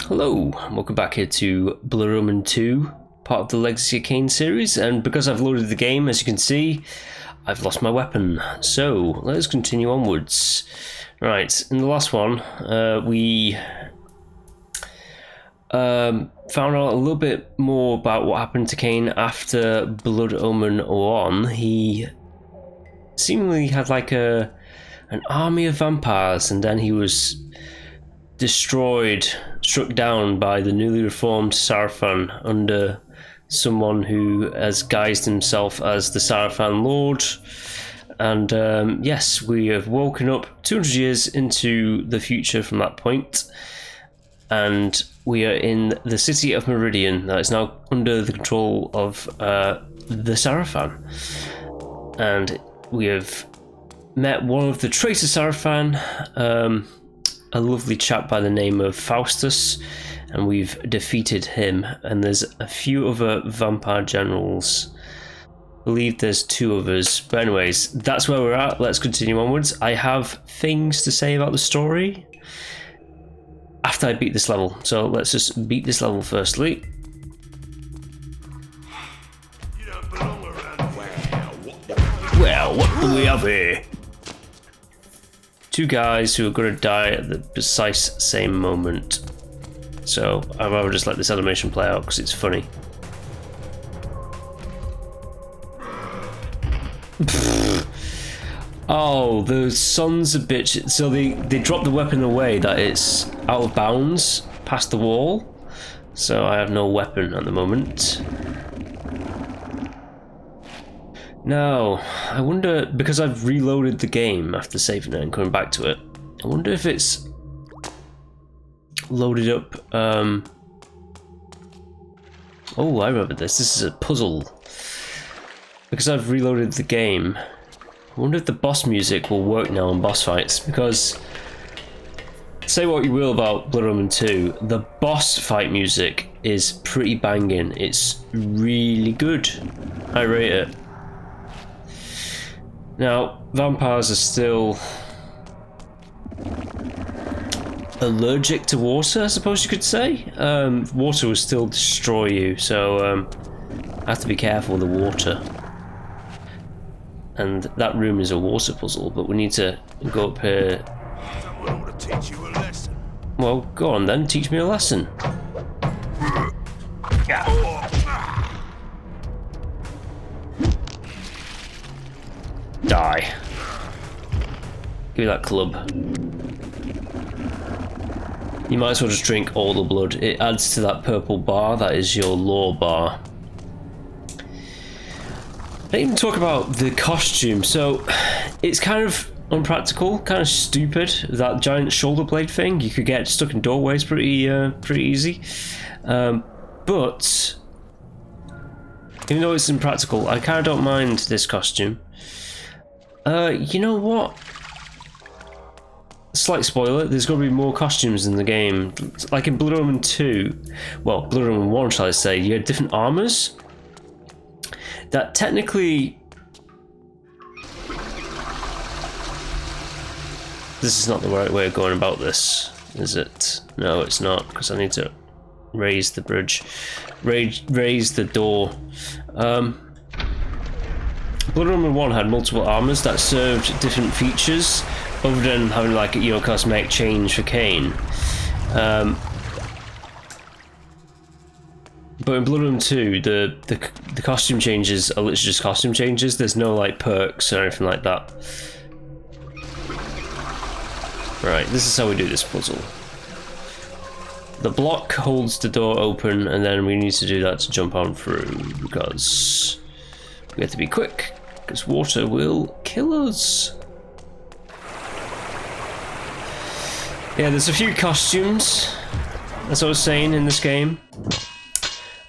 Hello, and welcome back here to Blood Omen 2, part of the Legacy of Kain series, and because I've loaded the game, as you can see, I've lost my weapon. So, let's continue onwards. Right, in the last one, we found out a little bit more about what happened to Kain after Blood Omen 1. He seemingly had like an army of vampires, and then he was struck down by the newly reformed Sarafan under someone who has guised himself as the Sarafan Lord. And yes, we have woken up 200 years into the future from that point, and we are in the city of Meridian that is now under the control of the Sarafan. And we have met one of the traitor Sarafan, a lovely chap by the name of Faustus, and we've defeated him. And there's a few other vampire generals. I believe there's 2 of us. But anyways, that's where we're at. Let's continue onwards. I have things to say about the story after I beat this level. So let's just beat this level firstly. You don't belong around here. Well, what do we have here? 2 guys who are going to die at the precise same moment. So I'd rather just let this animation play out because it's funny. Oh, the sons of bitches. So they dropped the weapon away that it's out of bounds past the wall. So I have no weapon at the moment. Now, I wonder, because I've reloaded the game after saving it and coming back to it, I wonder if it's loaded up. Oh, I remember this. This is a puzzle. Because I've reloaded the game, I wonder if the boss music will work now on boss fights, because say what you will about Blood Omen 2, the boss fight music is pretty banging. It's really good. I rate it. Now, vampires are still allergic to water, I suppose you could say. Water will still destroy you, so I have to be careful with the water. And that room is a water puzzle, but we need to go up here. Someone ought to teach you a lesson. Well, go on then, teach me a lesson. Die. Give me that club. You might as well just drink all the blood. It adds to that purple bar, that is your lore bar. I didn't even talk about the costume. So it's kind of unpractical, kind of stupid. That giant shoulder blade thing, you could get stuck in doorways pretty easy. But even though it's impractical, I kind of don't mind this costume. You know what? Slight spoiler, there's going to be more costumes in the game. Like in Blood Omen 2, well, Blood Omen 1 shall I say, you had different armors that technically... This is not the right way of going about this, is it? No, it's not, because I need to raise the bridge. Raise the door. Blood Omen 1 had multiple armors that served different features, other than having like a cosmetic change for Kain. But in Blood Omen 2, the costume changes are literally just costume changes. There's no like perks or anything like that. Right, this is how we do this puzzle. The block holds the door open, and then we need to do that to jump on through, because we have to be quick, because water will kill us. Yeah, there's a few costumes, as I was saying, in this game.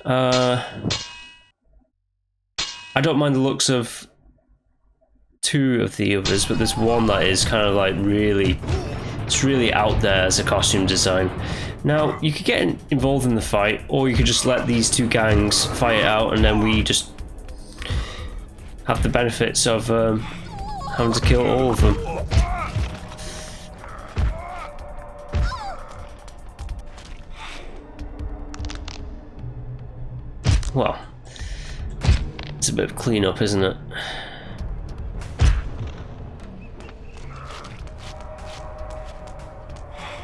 I don't mind the looks of 2 of the others, but there's one that is kind of like it's really out there as a costume design. Now, you could get involved in the fight, or you could just let these 2 gangs fight it out, and then we just have the benefits of having to kill all of them. a bit of cleanup, isn't it?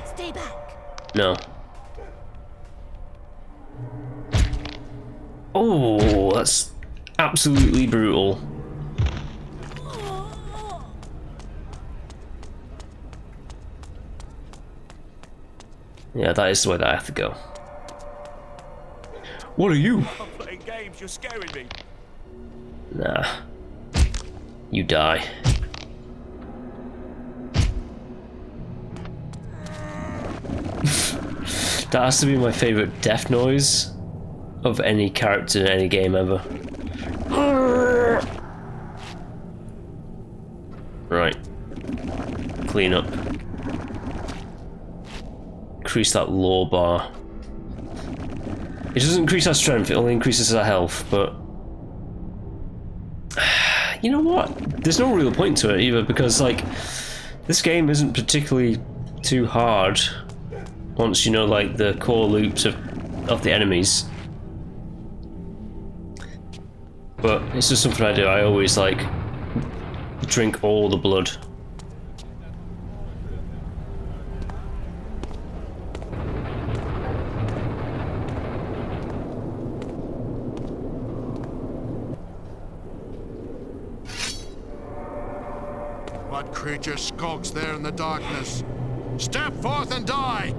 Stay back. No. Oh, that's absolutely brutal. Yeah, that is the way that I have to go. What are you? I'm playing games, you're scaring me. Nah. You die. That has to be my favourite death noise of any character in any game ever. Right. Clean up. Increase that lore bar. It doesn't increase our strength, it only increases our health, but you know what? There's no real point to it either, because like this game isn't particularly too hard once you know like the core loops of the enemies. But it's just something I do. I always like drink all the blood. What creature skulks there in the darkness? Step forth and die!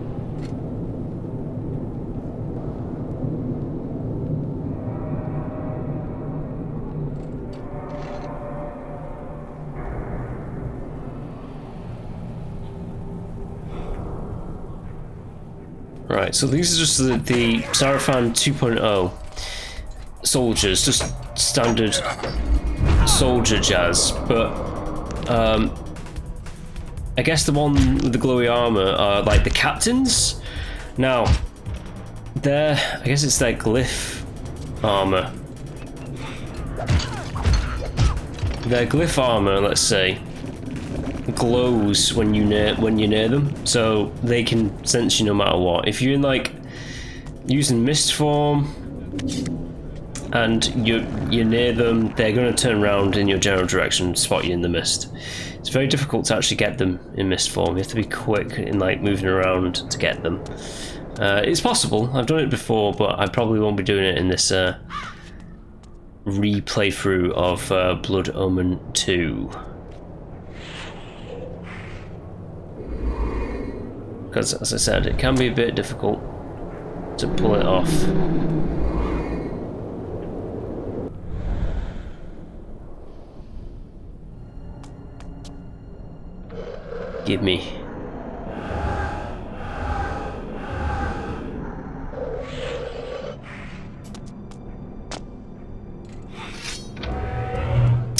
Right, so these are just the Sarafan 2.0 soldiers, just standard soldier jazz, but I guess the one with the glowy armor are like the captains. Now, I guess it's their glyph armor. Their glyph armor, let's say, glows when you're near them, so they can sense you no matter what. If you're in like using mist form and you're near them, they're going to turn around in your general direction and spot you in the mist. It's very difficult to actually get them in mist form. You have to be quick in like moving around to get them. It's possible. I've done it before, but I probably won't be doing it in this replay through of Blood Omen 2. Because, as I said, it can be a bit difficult to pull it off. Give me.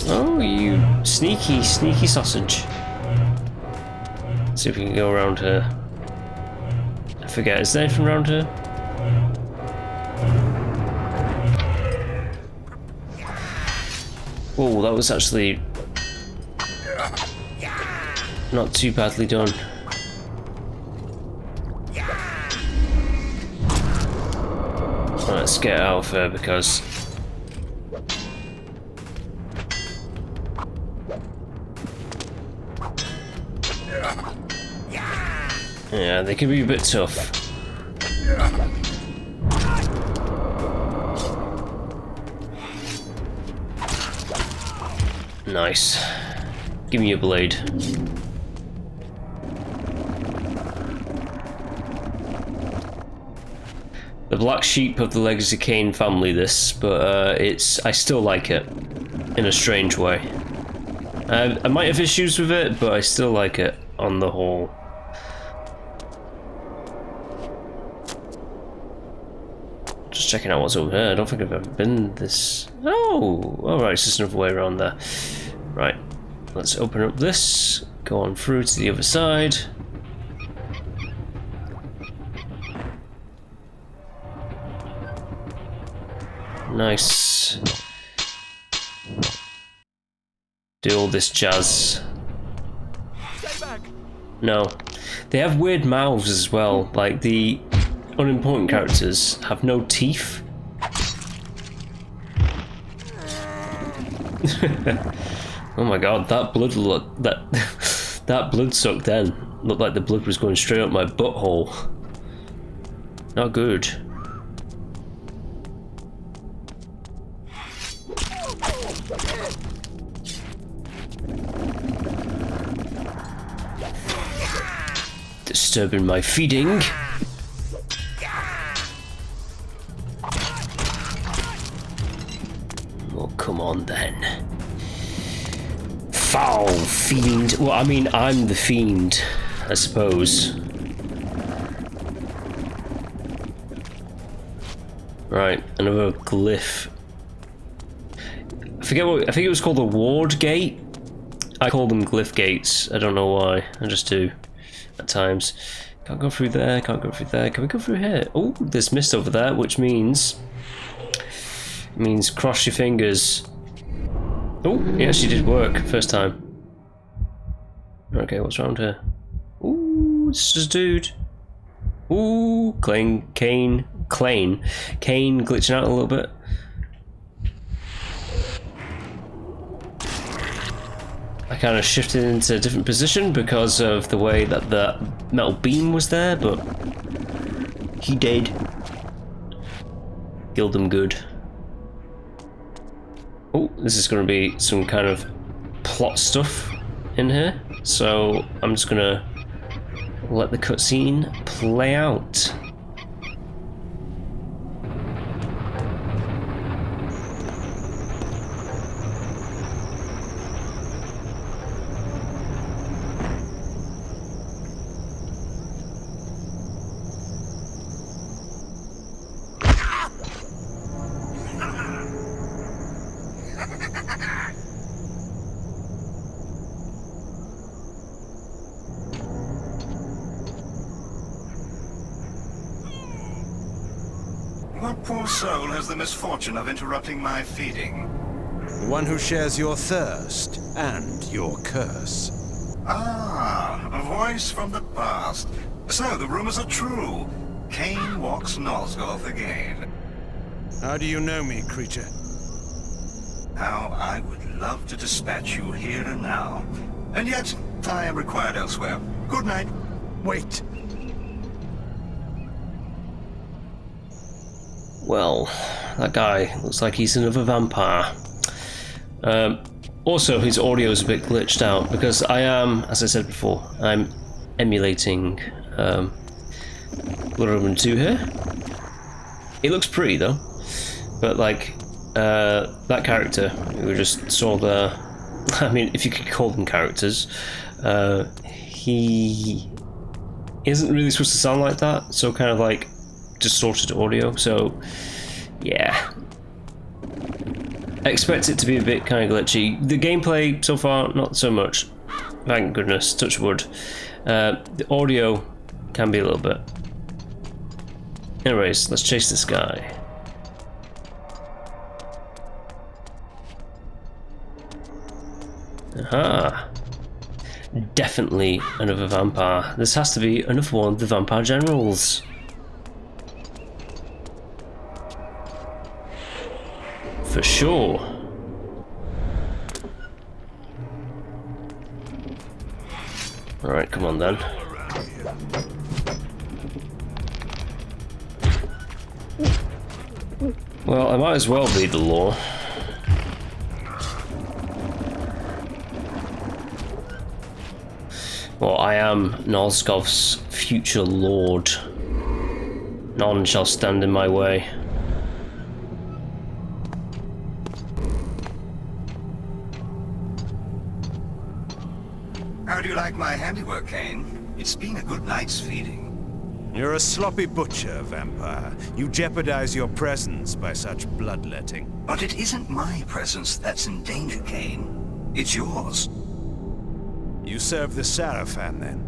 Oh, you sneaky, sneaky sausage. Let's see if we can go around here. I forget, is there anything around here? Oh, that was actually not too badly done. Let's get out of here because yeah, they can be a bit tough. Nice. Give me your blade. The black sheep of the Legacy of Kain family, this, but I still like it in a strange way. I might have issues with it, but I still like it on the whole. Just checking out what's over there. I don't think I've ever been this. Oh, alright, it's just another way around there. Right, let's open up this, go on through to the other side. Nice. Do all this jazz. Stay back. No. They have weird mouths as well, like the unimportant characters have no teeth. Oh my god, that blood that blood suck then looked like the blood was going straight up my butthole. Not good. Disturbing my feeding. Oh, come on then. Foul fiend. Well, I mean, I'm the fiend, I suppose. Right, another glyph. I think it was called a ward gate. I call them glyph gates. I don't know why. I just do at times. Can't go through there, can't go through there. Can we go through here? Oh, there's mist over there, which means cross your fingers. Oh, it actually did work first time. Okay, what's around here? Ooh, it's just a dude. Ooh, Kain glitching out a little bit. I kind of shifted into a different position because of the way that the metal beam was there, but he did. Killed him good. Oh, this is going to be some kind of plot stuff in here, so I'm just going to let the cutscene play out. What poor soul has the misfortune of interrupting my feeding? The one who shares your thirst and your curse. Ah, a voice from the past. So the rumors are true. Kain walks Nosgoth again. How do you know me, creature? How I would love to dispatch you here and now. And yet, I am required elsewhere. Good night. Wait. Well, that guy looks like he's another vampire. Also, his audio is a bit glitched out because I am, as I said before, I'm emulating Blood Omen 2 here. It looks pretty though, but like that character we just saw there, I mean, if you could call them characters, he isn't really supposed to sound like that, so kind of like distorted audio, so yeah. I expect it to be a bit kind of glitchy. The gameplay so far, not so much. Thank goodness, touch wood. The audio can be a little bit. Anyways, let's chase this guy. Aha! Definitely another vampire. This has to be another one of the vampire generals. For sure. Alright, come on then. Well, I might as well be the law. Well, I am Nosgoth's future lord. None shall stand in my way. How do you like my handiwork, Kain? It's been a good night's feeding. You're a sloppy butcher, vampire. You jeopardize your presence by such bloodletting. But it isn't my presence that's in danger, Kain. It's yours. You serve the Sarafan, then?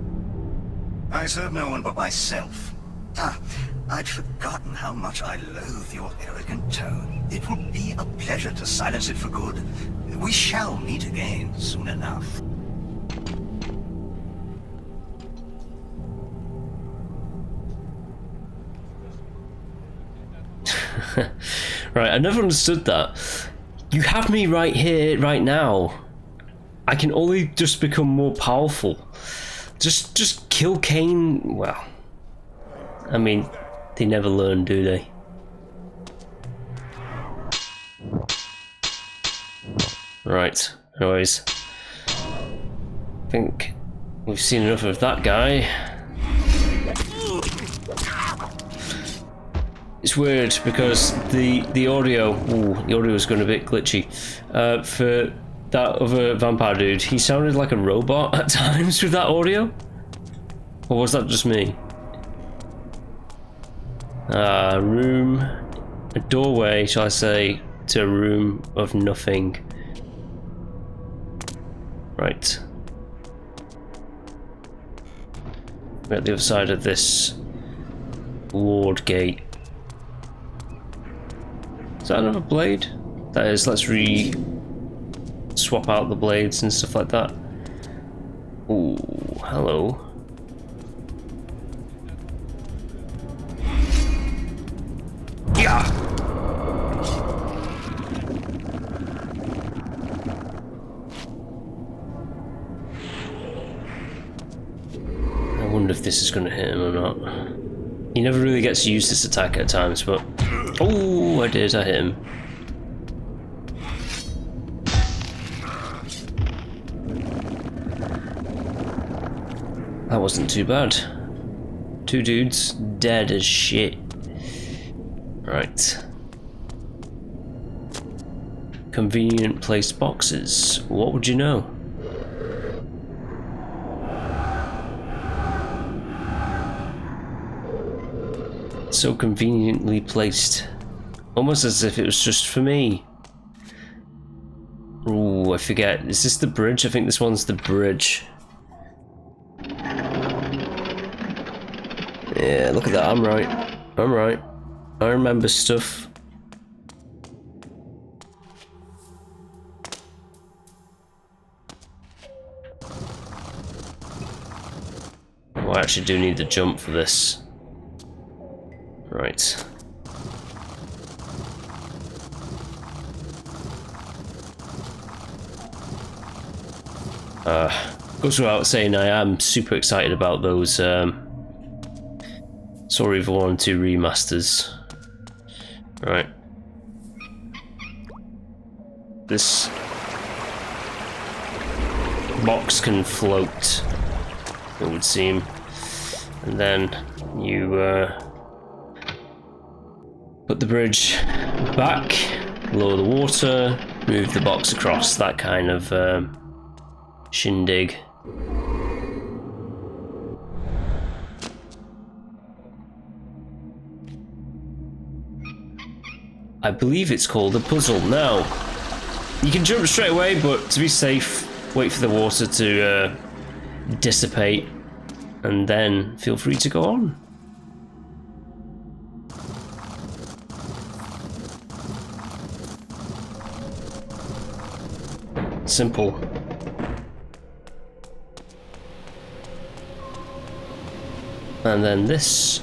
I serve no one but myself. Ah, I'd forgotten how much I loathe your arrogant tone. It would be a pleasure to silence it for good. We shall meet again soon enough. Right, I never understood that. You have me right here, right now. I can only just become more powerful. Just kill Kain. Well, I mean, they never learn, do they? Right. Anyways, I think we've seen enough of that guy. It's weird because the audio, the audio is going a bit glitchy. For that other vampire dude, he sounded like a robot at times with that audio. Or was that just me? Room, a doorway, shall I say, to a room of nothing. Right. We're at the other side of this Lord gate. Is that another blade? That is, let's swap out the blades and stuff like that. Ooh, hello. Yeah. I wonder if this is going to hit him or not. He never really gets to use this attack at times, but oh, I hit him. That wasn't too bad. 2 dudes dead as shit. Right. Convenient placed boxes. What would you know? So conveniently placed. Almost as if it was just for me. Ooh, I forget. Is this the bridge? I think this one's the bridge. Yeah, look at that. I'm right. I'm right. I remember stuff. Oh, I actually do need the jump for this. Right. Goes without saying, I am super excited about those Soul Reaver 1 and 2 remasters. Right. This box can float, it would seem. And then you put the bridge back, lower the water, move the box across, that kind of shindig. I believe it's called a puzzle. Now, you can jump straight away, but to be safe, wait for the water to dissipate, and then feel free to go on. Simple. And then this.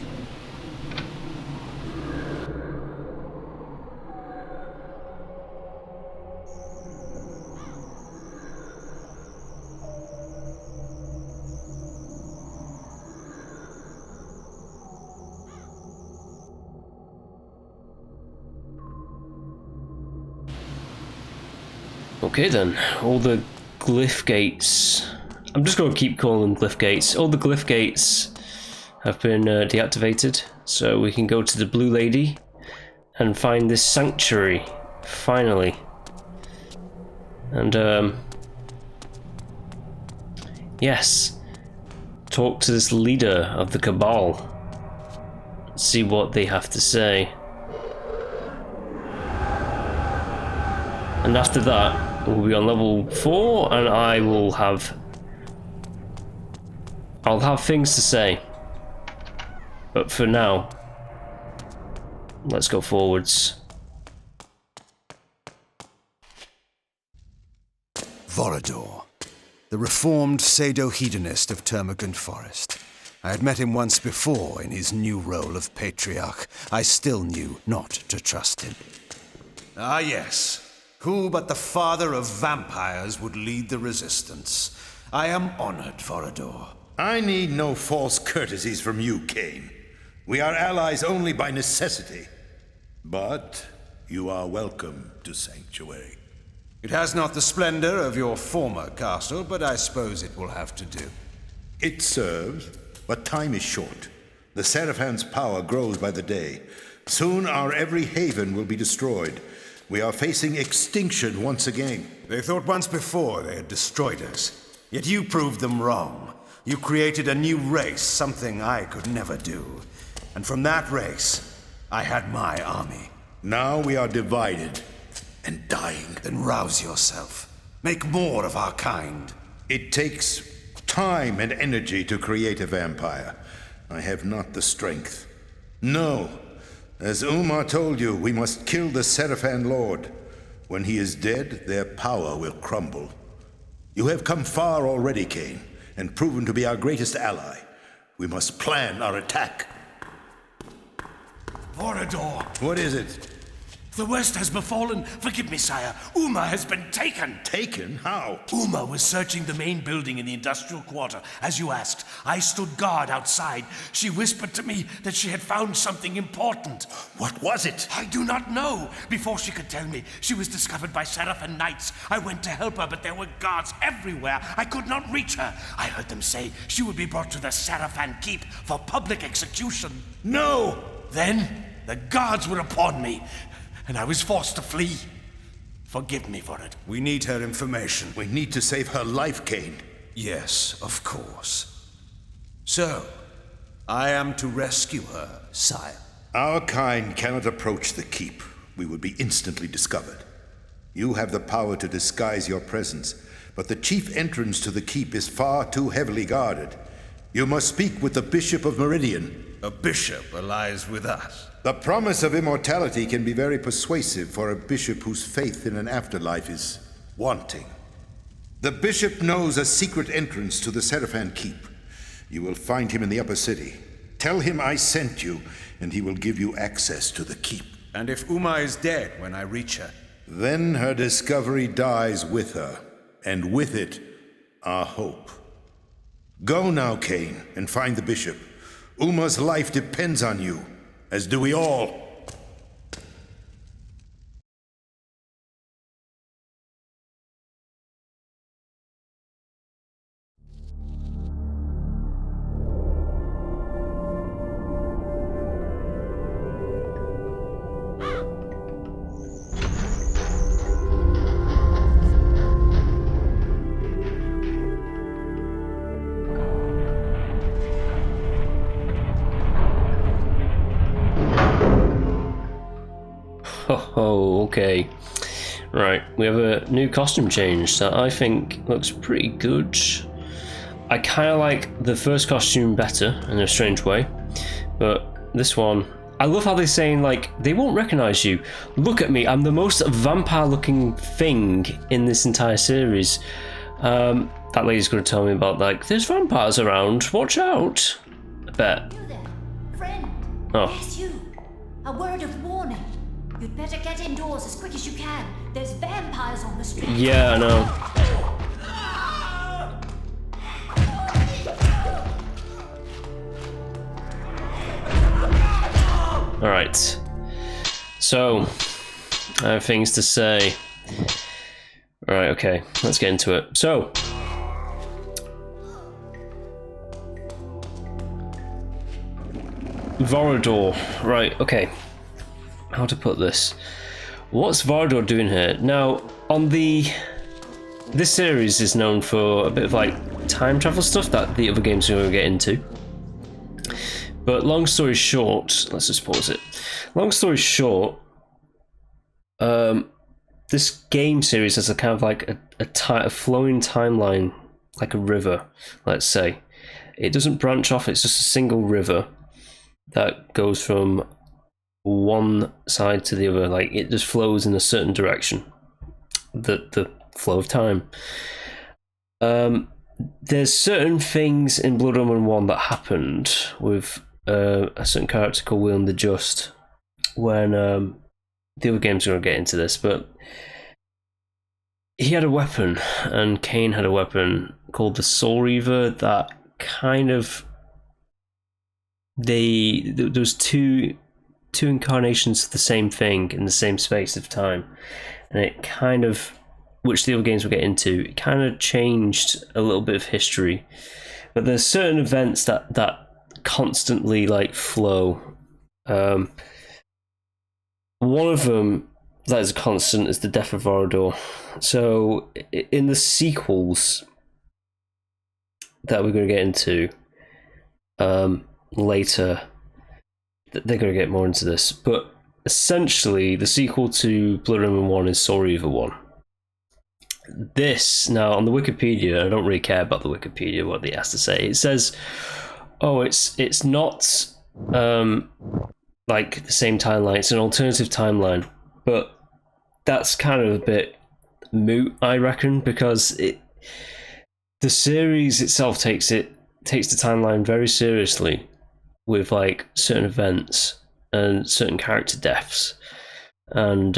Okay then, all the glyph gates. I'm just going to keep calling them glyph gates. All the glyph gates have been deactivated, so we can go to the Blue Lady and find this sanctuary, finally. And yes, talk to this leader of the Cabal, see what they have to say. And after that, we'll be on level 4, and I'll have things to say. But for now, let's go forwards. Vorador, the reformed pseudo-hedonist of Termagant Forest. I had met him once before in his new role of patriarch. I still knew not to trust him. Ah yes, Who but the father of vampires would lead the resistance? I am honored, Vorador. I need no false courtesies from you, Kain. We are allies only by necessity. But you are welcome to Sanctuary. It has not the splendor of your former castle, but I suppose it will have to do. It serves, but time is short. The Serafan's power grows by the day. Soon our every haven will be destroyed. We are facing extinction once again. They thought once before they had destroyed us. Yet you proved them wrong. You created a new race, something I could never do. And from that race, I had my army. Now we are divided and dying. Then rouse yourself. Make more of our kind. It takes time and energy to create a vampire. I have not the strength. No. As Umar told you, we must kill the Sarafan Lord. When he is dead, their power will crumble. You have come far already, Kain, and proven to be our greatest ally. We must plan our attack. Vorador, What is it? the worst has befallen. Forgive me, sire. Uma has been taken. Taken? How? Uma was searching the main building in the industrial quarter, as you asked. I stood guard outside. She whispered to me that she had found something important. What was it? I do not know. Before she could tell me, she was discovered by Sarafan knights. I went to help her, but there were guards everywhere. I could not reach her. I heard them say she would be brought to the Sarafan Keep for public execution. No! Then, the guards were upon me, and I was forced to flee. Forgive me for it. We need her information. We need to save her life, Kain. Yes, of course. So, I am to rescue her, sire. Our kind cannot approach the keep. We would be instantly discovered. You have the power to disguise your presence, but the chief entrance to the keep is far too heavily guarded. You must speak with the Bishop of Meridian. A bishop lies with us. The promise of immortality can be very persuasive for a bishop whose faith in an afterlife is wanting. The bishop knows a secret entrance to the Sarafan Keep. You will find him in the upper city. Tell him I sent you, and he will give you access to the keep. And if Uma is dead when I reach her? Then her discovery dies with her, and with it, our hope. Go now, Kain, and find the bishop. Uma's life depends on you, as do we all. Oh, okay. Right, we have a new costume change that I think looks pretty good. I kind of like the first costume better in a strange way, but this one, I love how they're saying, like, they won't recognize you. Look at me, I'm the most vampire-looking thing in this entire series. That lady's going to tell me about, like, there's vampires around, watch out. I bet. You there, friend. Oh. Yes, you. A word of warning. You'd better get indoors as quick as you can. There's vampires on the street. Yeah, I know. Alright. So, I have things to say. Alright, okay, let's get into it. So, Vorador. Right, okay. How to put this? What's Vorador doing here? Now, on this series is known for a bit of like time travel stuff that the other games are going to get into. But long story short, let's just pause it. Long story short, this game series has a kind of like a flowing timeline, like a river, let's say. It doesn't branch off, it's just a single river that goes from one side to the other, like it just flows in a certain direction. The flow of time. There's certain things in Blood Omen 1 that happened with a certain character called William the Just when the other games are going to get into this, but he had a weapon, and Kain had a weapon called the Soul Reaver that kind of there was two incarnations of the same thing in the same space of time, and it kind of, which the other games will get into, it kind of changed a little bit of history. But there's certain events that constantly like flow. One of them that is a constant is the death of Vorador. So in the sequels that we're going to get into later, they're going to get more into this, but essentially the sequel to Blood Omen 1 is Soul Reaver 1. This, now on the Wikipedia, I don't really care about the Wikipedia, what they has to say. It says, oh, it's not like the same timeline, it's an alternative timeline, but that's kind of a bit moot, I reckon, because the series itself takes the timeline very seriously with like certain events and certain character deaths, and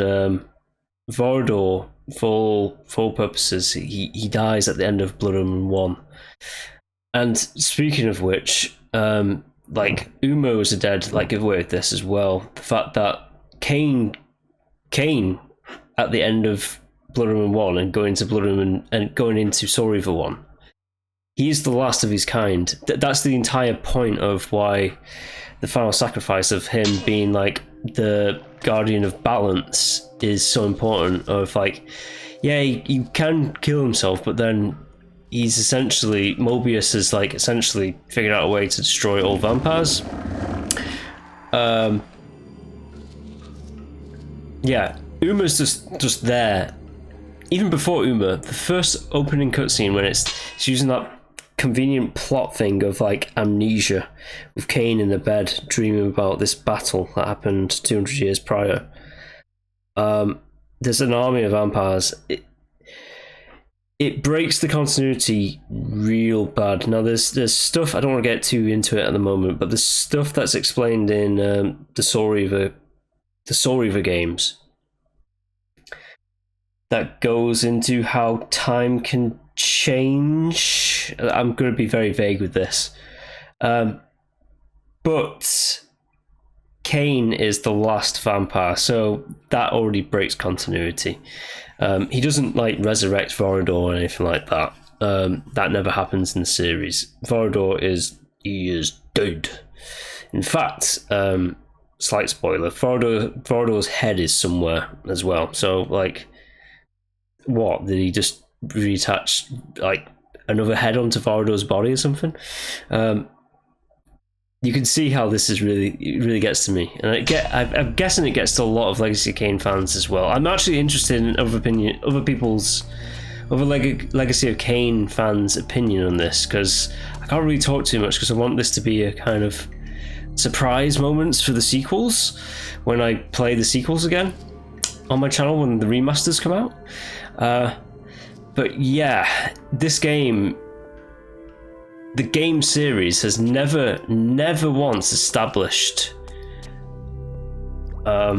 Vorador, for all purposes, he dies at the end of Blood Omen 1. And speaking of which, like Uma is a dead like giveaway with this as well. The fact that Kain at the end of Blood Omen 1 and going into Soul Reaver 1, he's the last of his kind. That's the entire point of why the final sacrifice of him being like the guardian of balance is so important. Of like, yeah, he can kill himself, but then he's essentially, Mobius has like essentially figured out a way to destroy all vampires. Yeah, Uma's just there. Even before Uma, the first opening cutscene when it's using that convenient plot thing of like amnesia with Kain in the bed dreaming about this battle that happened 200 years prior. There's an army of vampires. It breaks the continuity real bad. Now there's stuff, I don't want to get too into it at the moment, but there's stuff that's explained in the Soul Reaver games that goes into how time can change. I'm going to be very vague with this, but Kain is the last vampire, so that already breaks continuity. He doesn't like resurrect Vorador or anything like that. That never happens in the series. Vorador is dead. In fact, slight spoiler, Vorador's head is somewhere as well. So like, what, did he just reattach like another head onto Vorador's body or something? You can see how this is really gets to me, and I'm guessing it gets to a lot of Legacy of Kain fans as well. I'm actually interested in other Legacy of Kain fans' opinion on this, because I can't really talk too much because I want this to be a kind of surprise moments for the sequels when I play the sequels again on my channel when the remasters come out. But yeah, this game, the game series has never once established at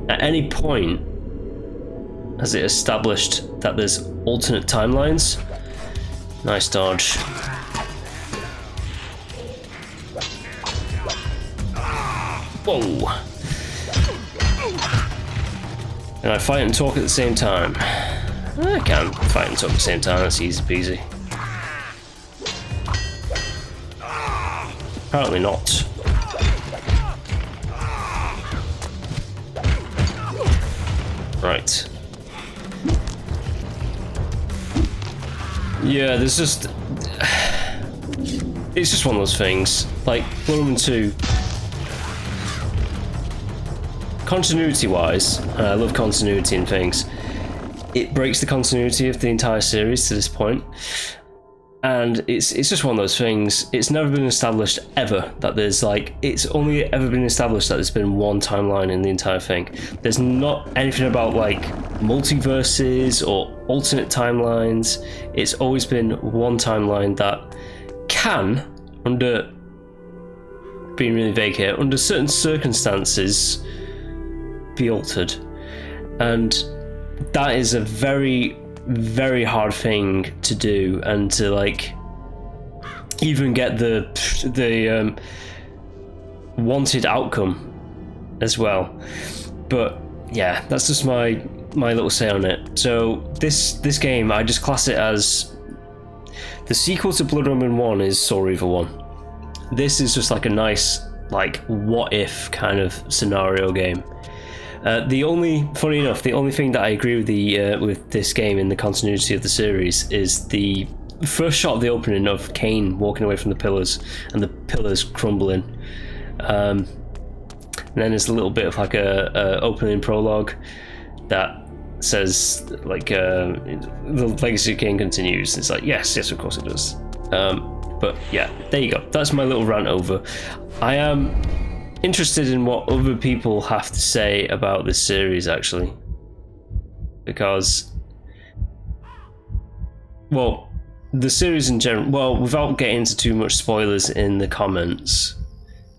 any point has it established that there's alternate timelines. Nice dodge. Whoa. And I fight and talk at the same time. I can fight and talk at the same time, that's easy peasy. Apparently not. Right. Yeah, there's just... It's just one of those things. Like, Blood Omen 2... Continuity-wise, and I love continuity in things, it breaks the continuity of the entire series to this point. And it's just one of those things. It's never been established ever that there's like, it's only ever been established that there's been one timeline in the entire thing. There's not anything about like multiverses or alternate timelines. It's always been one timeline that can, under, being really vague here, under certain circumstances be altered. And that is a very, very hard thing to do, and to like even get the wanted outcome as well. But yeah, that's just my little say on it. So this game, I just class it as the sequel to Blood Omen 1 is Soul Reaver 1. This is just like a nice, like, what if kind of scenario game. Funny enough, the only thing that I agree with this game in the continuity of the series is the first shot of the opening of Kain walking away from the pillars and the pillars crumbling. And then there's a little bit of like a opening prologue that says like the Legacy of Kain continues. It's like yes, of course it does. But yeah, there you go. That's my little rant over. I am interested in what other people have to say about this series, actually, because, well, the series in general, well, without getting into too much spoilers in the comments,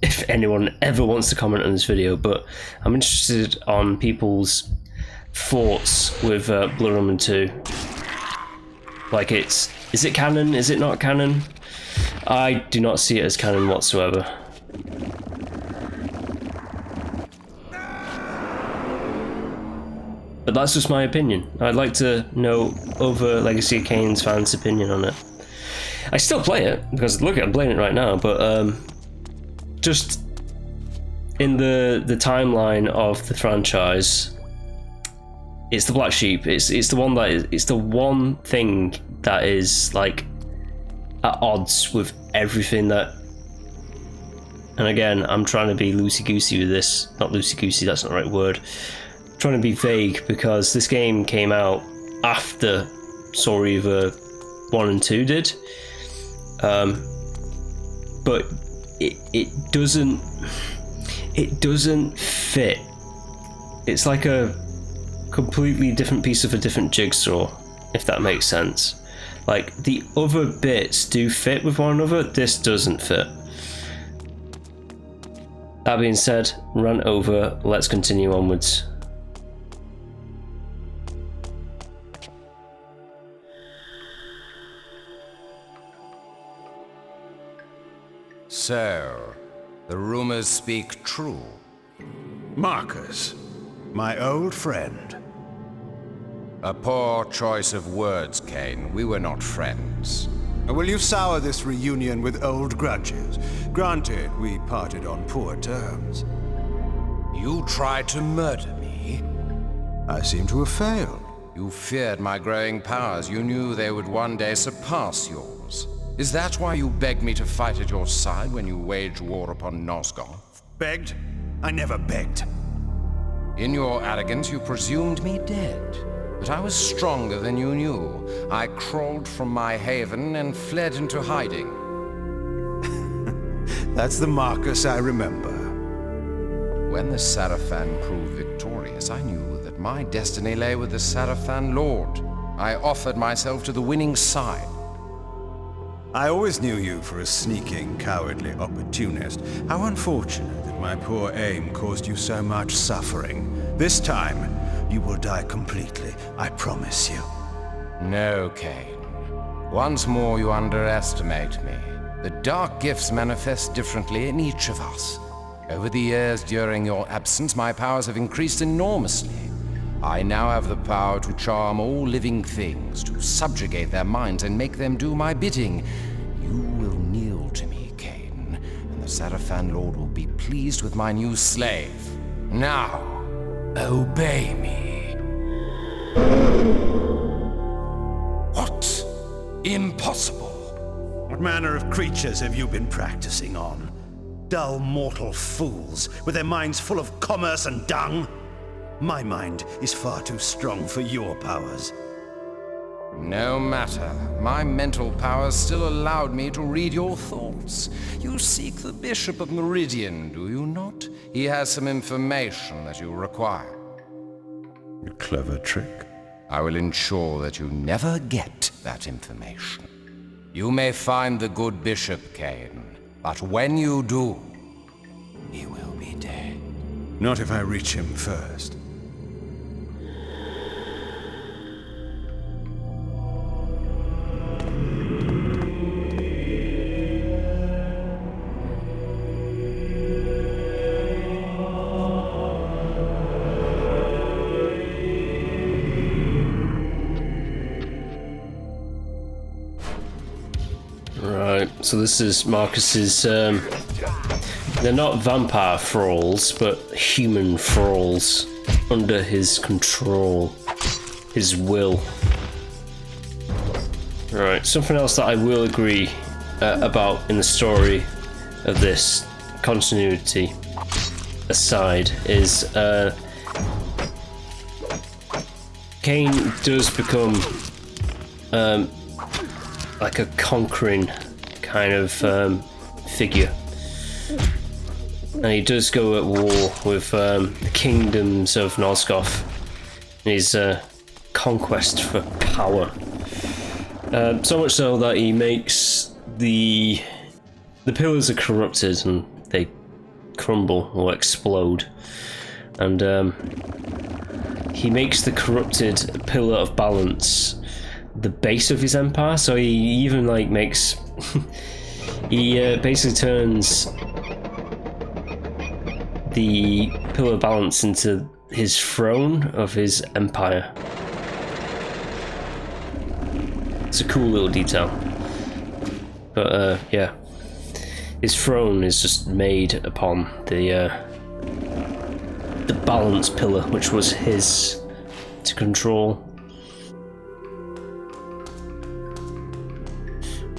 if anyone ever wants to comment on this video, but I'm interested on people's thoughts with Blood Omen 2. Like, is it canon? Is it not canon? I do not see it as canon whatsoever. But that's just my opinion. I'd like to know other Legacy of Kain's fans' opinion on it. I still play it, because look, I'm playing it right now, but just in the timeline of the franchise, it's the black sheep. It's the one thing that is like at odds with everything that. And again, I'm trying to be loosey-goosey with this. Not loosey-goosey, that's not the right word. I'm trying to be vague because this game came out after Soul Reaver 1 and 2 did. But it doesn't fit. It's like a completely different piece of a different jigsaw, if that makes sense. Like, the other bits do fit with one another, this doesn't fit. That being said, rant over, let's continue onwards. So, the rumors speak true. Marcus, my old friend. A poor choice of words, Kain. We were not friends. Will you sour this reunion with old grudges? Granted, we parted on poor terms. You tried to murder me? I seem to have failed. You feared my growing powers. You knew they would one day surpass yours. Is that why you begged me to fight at your side when you waged war upon Nosgoth? Begged? I never begged. In your arrogance, you presumed me dead. But I was stronger than you knew. I crawled from my haven and fled into hiding. That's the Marcus I remember. When the Sarafan proved victorious, I knew that my destiny lay with the Sarafan Lord. I offered myself to the winning side. I always knew you for a sneaking, cowardly opportunist. How unfortunate that my poor aim caused you so much suffering. This time, you will die completely, I promise you. No, Kain. Once more you underestimate me. The dark gifts manifest differently in each of us. Over the years during your absence, my powers have increased enormously. I now have the power to charm all living things, to subjugate their minds and make them do my bidding. You will kneel to me, Kain, and the Sarafan Lord will be pleased with my new slave. Now, obey me. What? Impossible. What manner of creatures have you been practicing on? Dull mortal fools, with their minds full of commerce and dung? My mind is far too strong for your powers. No matter. My mental powers still allowed me to read your thoughts. You seek the Bishop of Meridian, do you not? He has some information that you require. A clever trick. I will ensure that you never get that information. You may find the good Bishop, Kain, but when you do, he will be dead. Not if I reach him first. Right, so this is Marcus's, they're not vampire thralls, but human thralls under his control, his will. Right, something else that I will agree about in the story of this, continuity aside, is Kain does become like a conquering kind of figure, and he does go at war with the kingdoms of Nosgoth in his conquest for power. So much so that he makes the pillars are corrupted and they crumble or explode, and he makes the corrupted pillar of balance the base of his empire. So he even like makes he basically turns the pillar of balance into his throne of his empire. It's a cool little detail, but yeah, his throne is just made upon the balance pillar, which was his to control.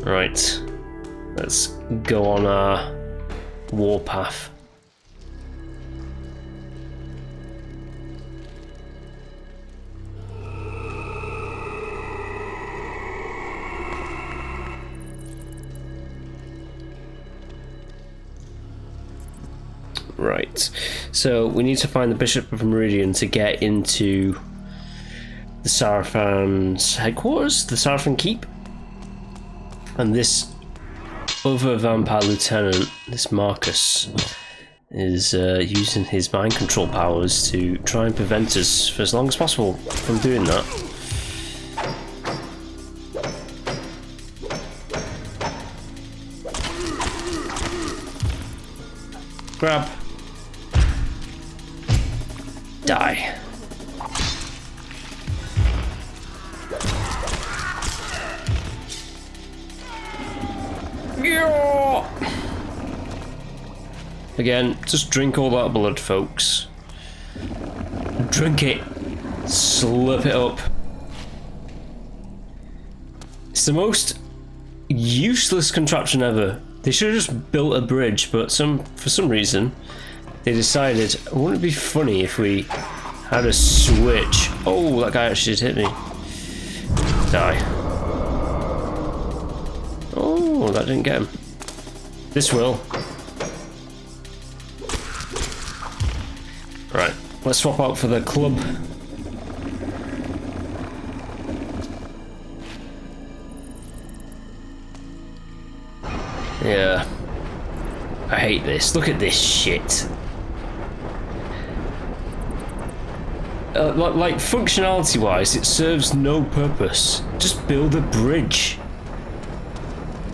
Right, let's go on our warpath. Right, so we need to find the Bishop of Meridian to get into the Sarafan's headquarters, the Sarafan Keep. And this other vampire lieutenant, this Marcus, is using his mind control powers to try and prevent us for as long as possible from doing that. Grab. Die. Again, just drink all that blood, folks. Drink it. Slurp it up. It's the most useless contraption ever. They should have just built a bridge, but for some reason they decided, wouldn't it be funny if we had a switch? Oh, that guy actually did hit me. Die. Oh, that didn't get him. This will. Right, let's swap out for the club. Yeah. I hate this. Look at this shit. Like functionality wise, it serves no purpose. Just build a bridge.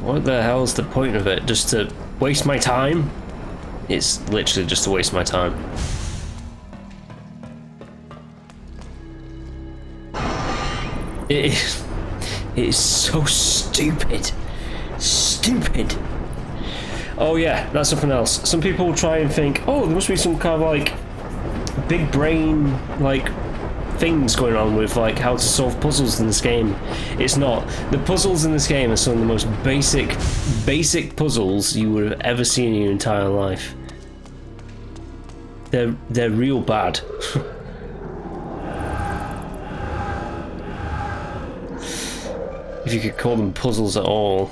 What the hell's the point of it? Just to waste my time? It's literally just to waste my time. It is so stupid. Stupid. Oh yeah, that's something else. Some people try and think, oh, there must be some kind of like big brain like things going on with like how to solve puzzles in this game. It's not. The puzzles in this game are some of the most basic puzzles you would have ever seen in your entire life. They're real bad. If you could call them puzzles at all.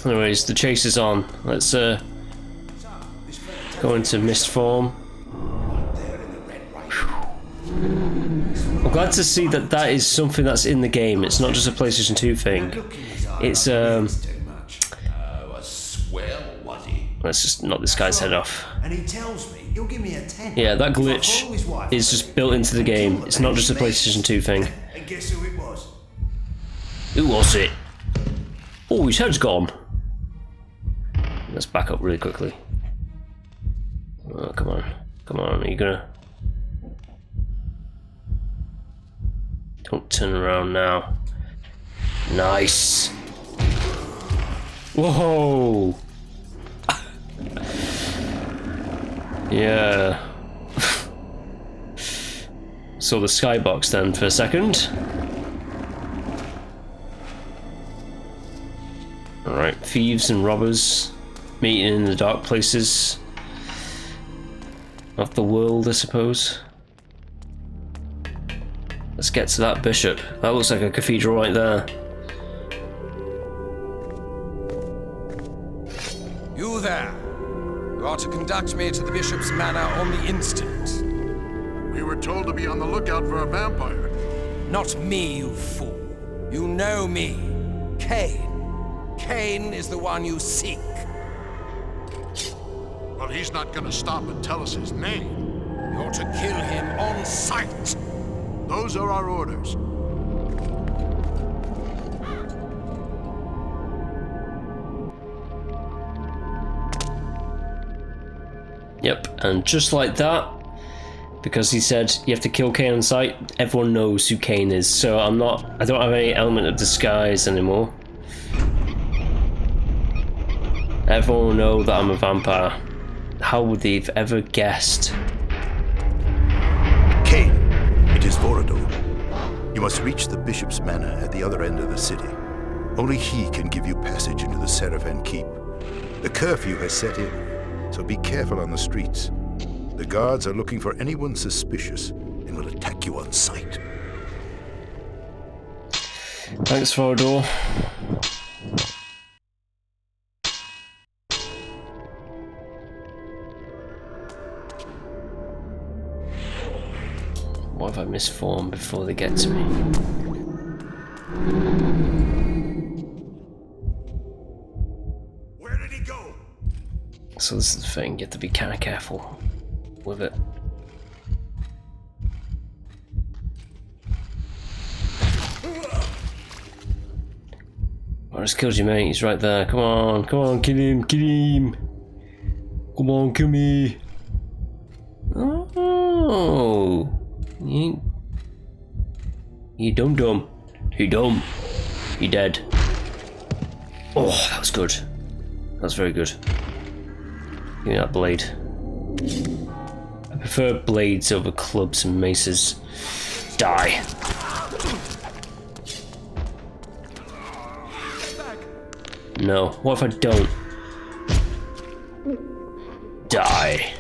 Anyways, the chase is on. Let's go into mist form. I'm glad to see that is something that's in the game. It's not just a PlayStation 2 thing. It's let's just knock this guy's head off. And he tells me he'll give me a 10. Yeah, that glitch is just built into the game. It's not just a PlayStation 2 thing. And guess who it was? Who was it? Oh, his head's gone. Let's back up really quickly. Oh, come on. Come on, are you gonna... Don't turn around now. Nice. Whoa. Yeah. Saw the skybox then for a second. Alright, thieves and robbers meeting in the dark places of the world, I suppose. Let's get to that bishop. That looks like a cathedral right there. You there! You are to conduct me to the bishop's manor on the instant. We were told to be on the lookout for a vampire. Not me, you fool. You know me. Kain. Kain is the one you seek. Well, he's not gonna stop and tell us his name. You're to kill him on sight. Those are our orders. Yep, and just like that, because he said you have to kill Kain on sight, everyone knows who Kain is, so I don't have any element of disguise anymore. Everyone will know that I'm a vampire. How would they have ever guessed? Kain, it is Vorador. You must reach the bishop's manor at the other end of the city. Only he can give you passage into the Sarafan Keep. The curfew has set in, so be careful on the streets. The guards are looking for anyone suspicious and will attack you on sight. Thanks, Vorador. What if I misform before they get to me? Where did he go? So this is the thing, you have to be kind of careful with it. I just killed you, mate. He's right there. Come on, kill him, kill him. Come on, kill me. Oh, you dumb. He dumb. He dead. Oh, that was good. That was very good. Give me that blade. I prefer blades over clubs and maces. Die. No. What if I don't? Die.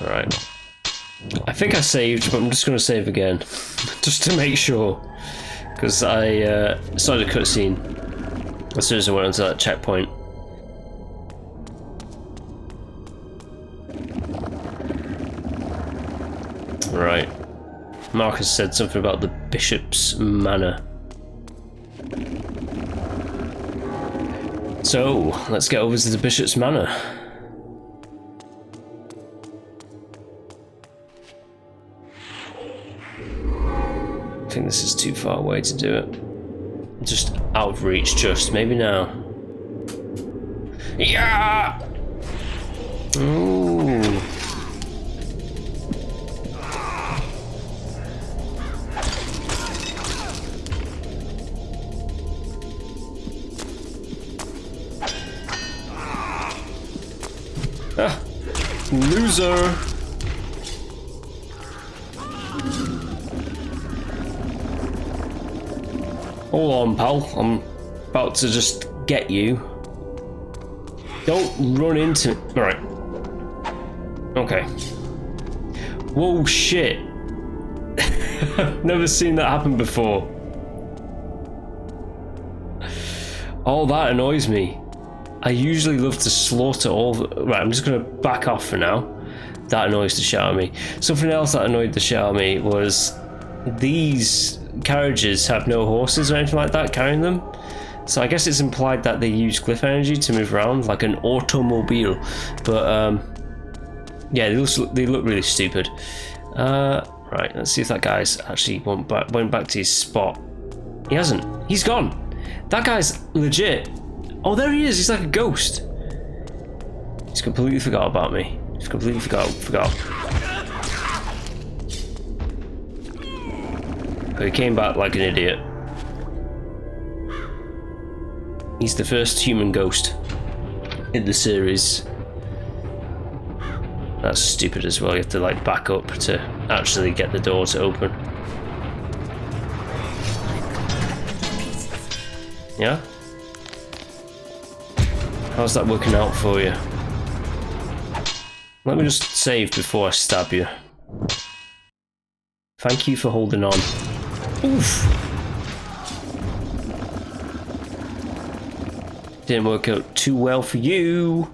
Alright. I think I saved, but I'm just going to save again. Just to make sure. Because I started a cutscene as soon as I went onto that checkpoint. Right. Marcus said something about the bishop's manor. So, let's get over to the bishop's manor. I think this is too far away to do it. Just out of reach, just maybe now. Yeah! Ooh. Ah, loser! Hold on, pal. I'm about to just get you. Don't run into... Alright. Okay. Whoa, shit. I've never seen that happen before. Oh, that annoys me. I usually love to slaughter all the... Right, I'm just going to back off for now. That annoys the shit out of me. Something else that annoyed the shit out of me was these carriages have no horses or anything like that carrying them. So I guess it's implied that they use glyph energy to move around like an automobile. But yeah, they look really stupid. Right, let's see if that guy's actually went back to his spot. He hasn't. He's gone. That guy's legit. Oh, there he is. He's like a ghost. He's completely forgot about me. He's completely forgot. But he came back like an idiot. He's the first human ghost in the series. That's stupid as well. You have to like back up to actually get the door to open. Yeah? How's that working out for you? Let me just save before I stab you. Thank you for holding on. Oof! Didn't work out too well for you.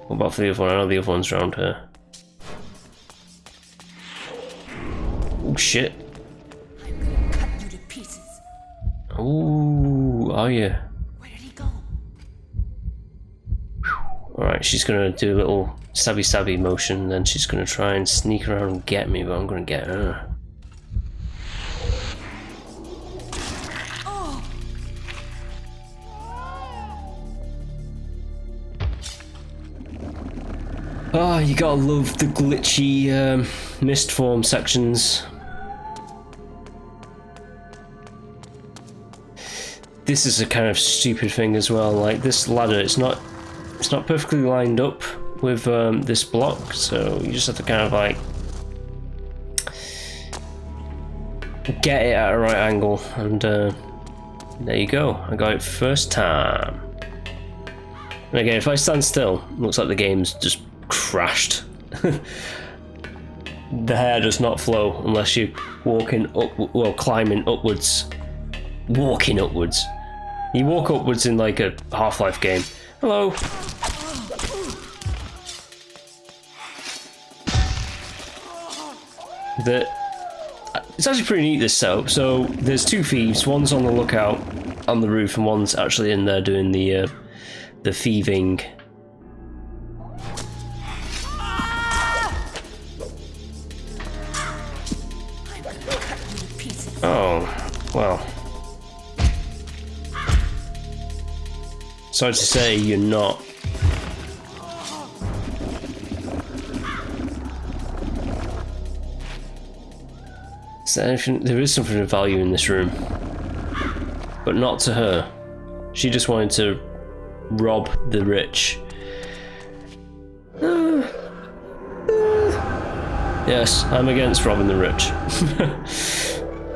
What about for the other one? I know the other one's around here. Oh shit. I'm gonna cut you to pieces. Ooh, are you? Where did he go? Alright, she's gonna do a little stabby motion, then she's gonna try and sneak around and get me, but I'm gonna get her. Oh, you gotta love the glitchy mist form sections. This is a kind of stupid thing as well. Like this ladder, it's not perfectly lined up with this block, so you just have to kind of like get it at a right angle, and there you go. I got it first time. And again, if I stand still, it looks like the game's just crashed. The hair does not flow unless you're walking up, well, climbing upwards. Walking upwards. You walk upwards in like a Half-Life game. Hello. It's actually pretty neat, this setup. So there's two thieves. One's on the lookout on the roof, and one's actually in there doing the thieving. Oh, well. Sorry to say, you're not. There is something of value in this room, but not to her. She just wanted to rob the rich. Yes, I'm against robbing the rich.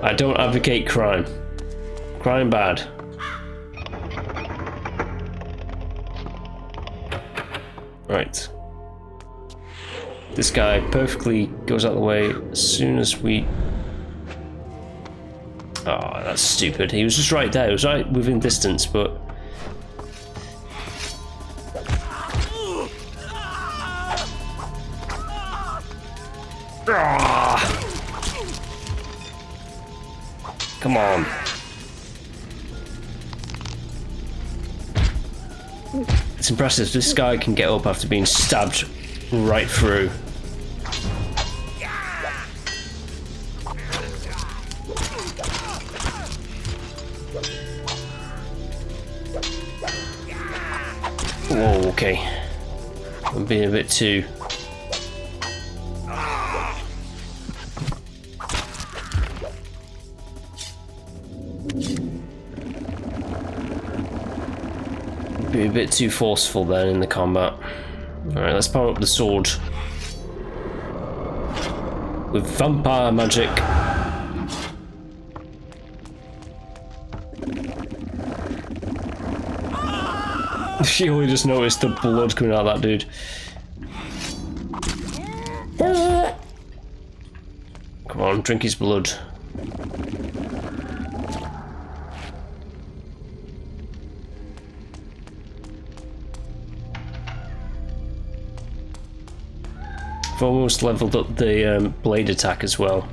I don't advocate crime. Crime bad. Right. This guy perfectly goes out of the way as soon as we... Oh, that's stupid. He was just right there. He was right within distance, but... Come on. It's impressive. This guy can get up after being stabbed right through. Whoa, okay. I'm being a bit too... Be a bit too forceful then in the combat. Alright, let's power up the sword with vampire magic. She only just noticed the blood coming out of that dude. Come on, drink his blood. I've almost leveled up the blade attack as well.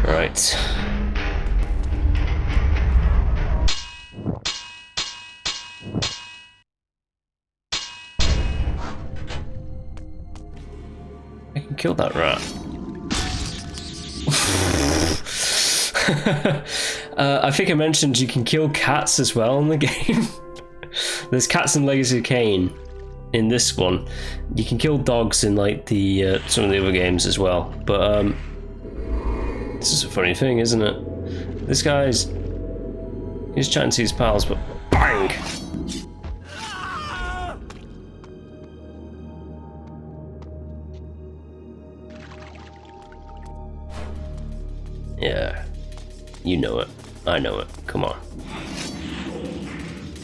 Right. I can kill that rat. I think I mentioned you can kill cats as well in the game. There's cats in Legacy of Kain, in this one. You can kill dogs in like the some of the other games as well, but this is a funny thing, isn't it? This guy's chatting to his pals, but bang! Yeah, you know it. I know it. Come on.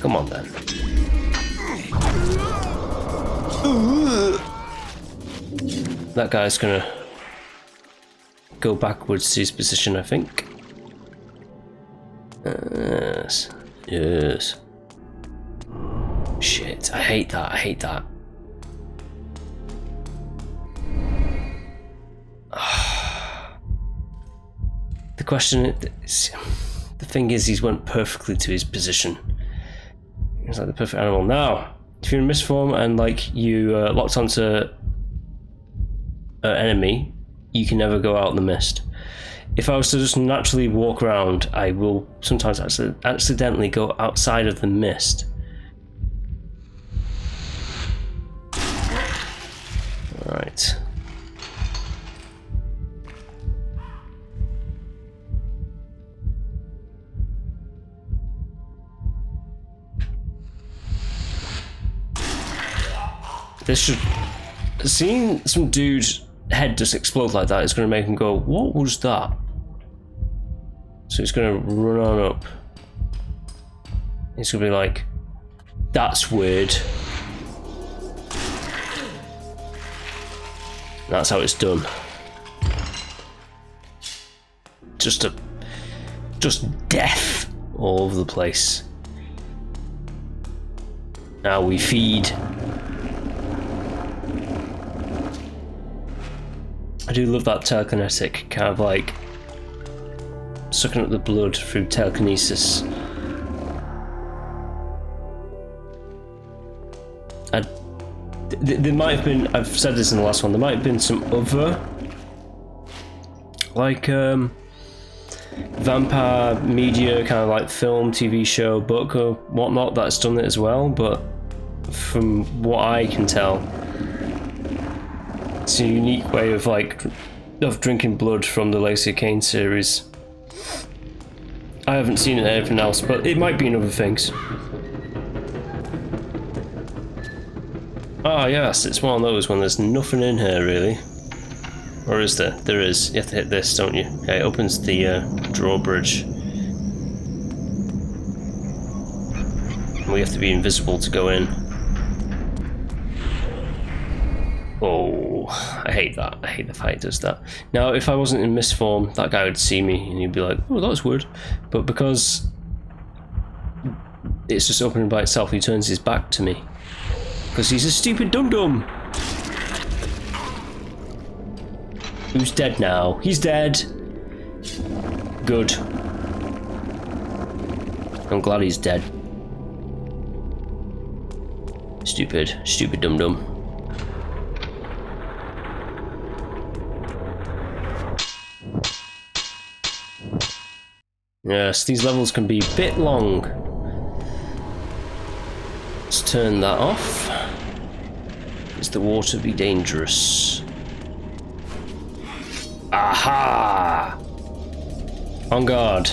Come on then. That guy's gonna go backwards to his position, I think. Yes. Yes. Shit, I hate that. I hate that. The question is, the thing is, he's went perfectly to his position. He's like the perfect animal. Now, if you're in mist form and like you locked onto an enemy, you can never go out in the mist. If I was to just naturally walk around, I will sometimes accidentally go outside of the mist. Alright. This should... Seeing some dude's head just explode like that is going to make him go, what was that? So he's going to run on up. He's going to be like, that's weird. That's how it's done. Just death all over the place. Now we feed. I do love that telekinetic kind of like sucking up the blood through telekinesis. There might have been, I've said this in the last one, there might have been some other like vampire media kind of like film, TV show, book or whatnot that's done it as well, but from what I can tell, it's a unique way of drinking blood from the Legacy of Kain series. I haven't seen it in anything else, but it might be in other things. Ah, yes, it's one of those when there's nothing in here really. Or is there? There is. You have to hit this, don't you? Okay, it opens the drawbridge. We have to be invisible to go in. Oh, I hate that. I hate the fact it does that. Now, if I wasn't in mist form, that guy would see me and he'd be like, oh, that was weird. But because it's just opening by itself, he turns his back to me. Because he's a stupid dum-dum. Who's dead now? He's dead. Good. I'm glad he's dead. Stupid dum-dum. Yes, these levels can be a bit long. Let's turn that off. Is the water be dangerous? Aha! On guard.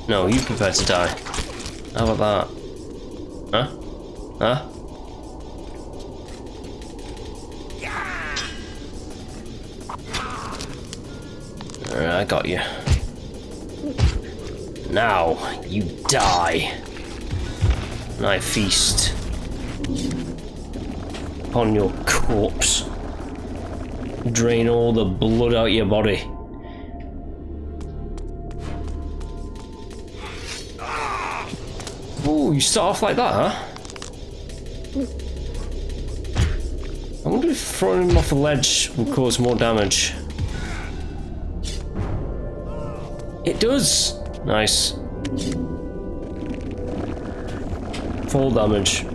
No, you prepare to die. How about that? Huh? Huh? Alright, I got you. Now, you die. And I feast upon your corpse. Drain all the blood out your body. Oh, you start off like that, huh? I wonder if throwing him off a ledge will cause more damage. It does! Nice. Fall damage.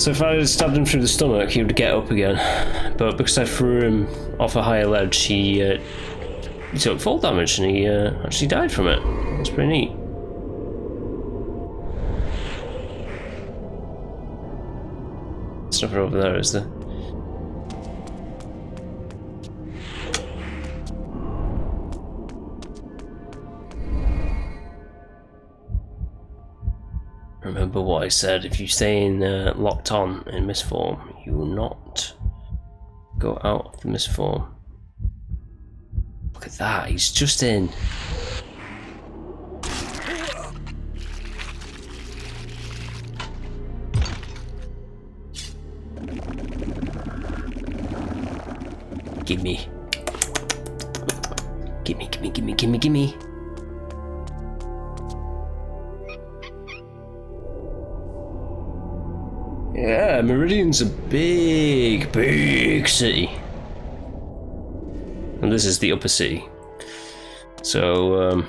So if I had stabbed him through the stomach, he would get up again. But because I threw him off a higher ledge, he took fall damage and he actually died from it. That's pretty neat. There's nothing over there, is there? Remember what I said, if you stay in locked on in misform, you will not go out of the misform. Look at that, he's just in. Gimme. Gimme, gimme, gimme, gimme, gimme. Yeah, Meridian's a big, big city. And this is the upper city. So,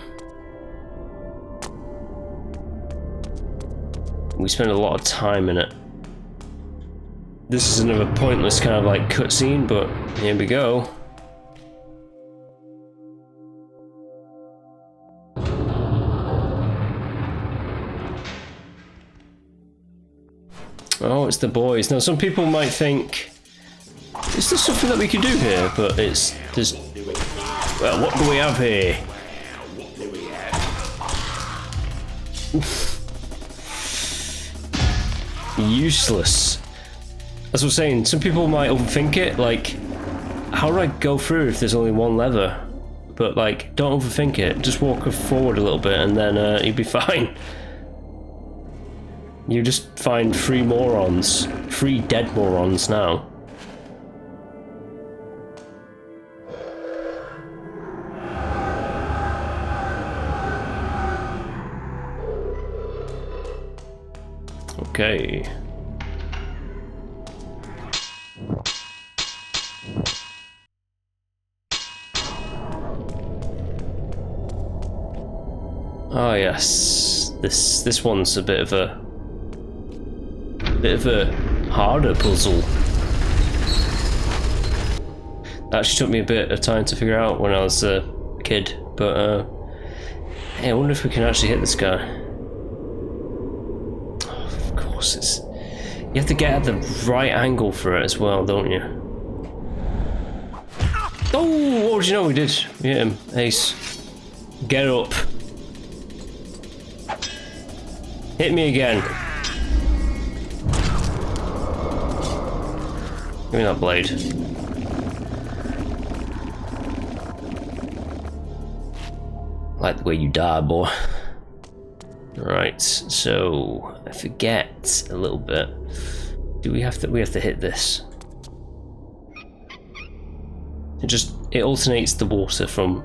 we spend a lot of time in it. This is another pointless kind of like cutscene, but here we go. Oh, it's the boys. Now, some people might think, is there something that we can do here? But there's, well, what do we have here? Useless. As I was saying, some people might overthink it, like, how do I go through if there's only one lever? But, like, don't overthink it. Just walk forward a little bit and then you'll be fine. You just find 3 morons. 3 dead morons now. Okay. Oh yes, this one's a bit of a harder puzzle. That actually took me a bit of time to figure out when I was a kid, but hey, I wonder if we can actually hit this guy. Oh, of course, you have to get at the right angle for it as well, don't you? Oh, what did you know we did? We hit him. Ace. Get up. Hit me again. Give me that blade. Like the way you die, boy. Right, so I forget a little bit. We have to hit this. It alternates the water from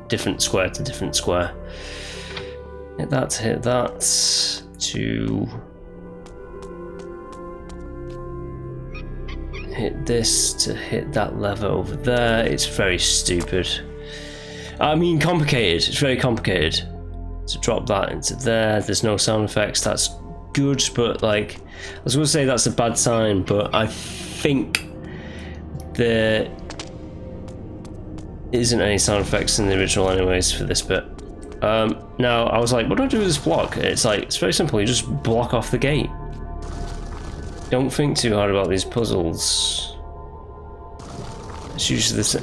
different square to different square. Hit that to hit that to hit this to hit that lever over there. It's very stupid. I mean, complicated. It's very complicated. To drop that into there. There's no sound effects. That's good, but like, I was going to say that's a bad sign, but I think there isn't any sound effects in the original anyways for this bit. Now I was like, what do I do with this block? It's like, it's very simple. You just block off the gate. Don't think too hard about these puzzles. It's usually this.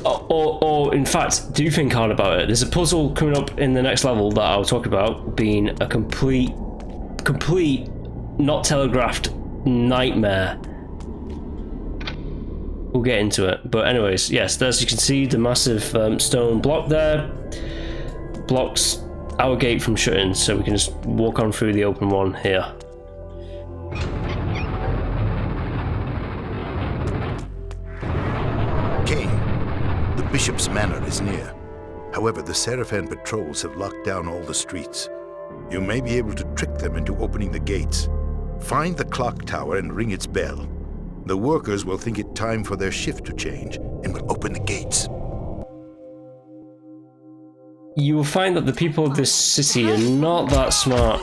Or in fact, do think hard about it. There's a puzzle coming up in the next level that I'll talk about being a complete, not telegraphed nightmare. We'll get into it. But anyways, yes, as you can see, the massive stone block there blocks our gate from shutting, so we can just walk on through the open one here. Kain, the Bishop's Manor is near. However, the Sarafan patrols have locked down all the streets. You may be able to trick them into opening the gates. Find the clock tower and ring its bell. The workers will think it time for their shift to change and will open the gates. You will find that the people of this city are not that smart.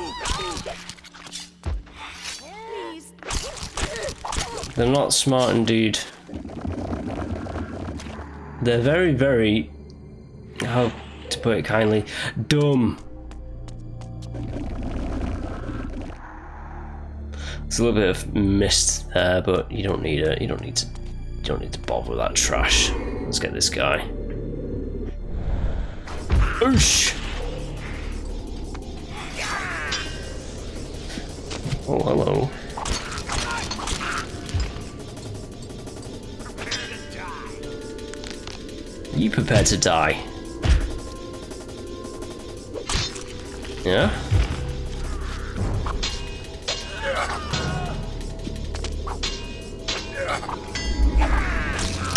They're not smart indeed. They're very, very, how to put it kindly, dumb. There's a little bit of mist there, but you don't need it. You don't need to bother with that trash. Let's get this guy. Oosh! Oh, hello. You prepared to die? Yeah?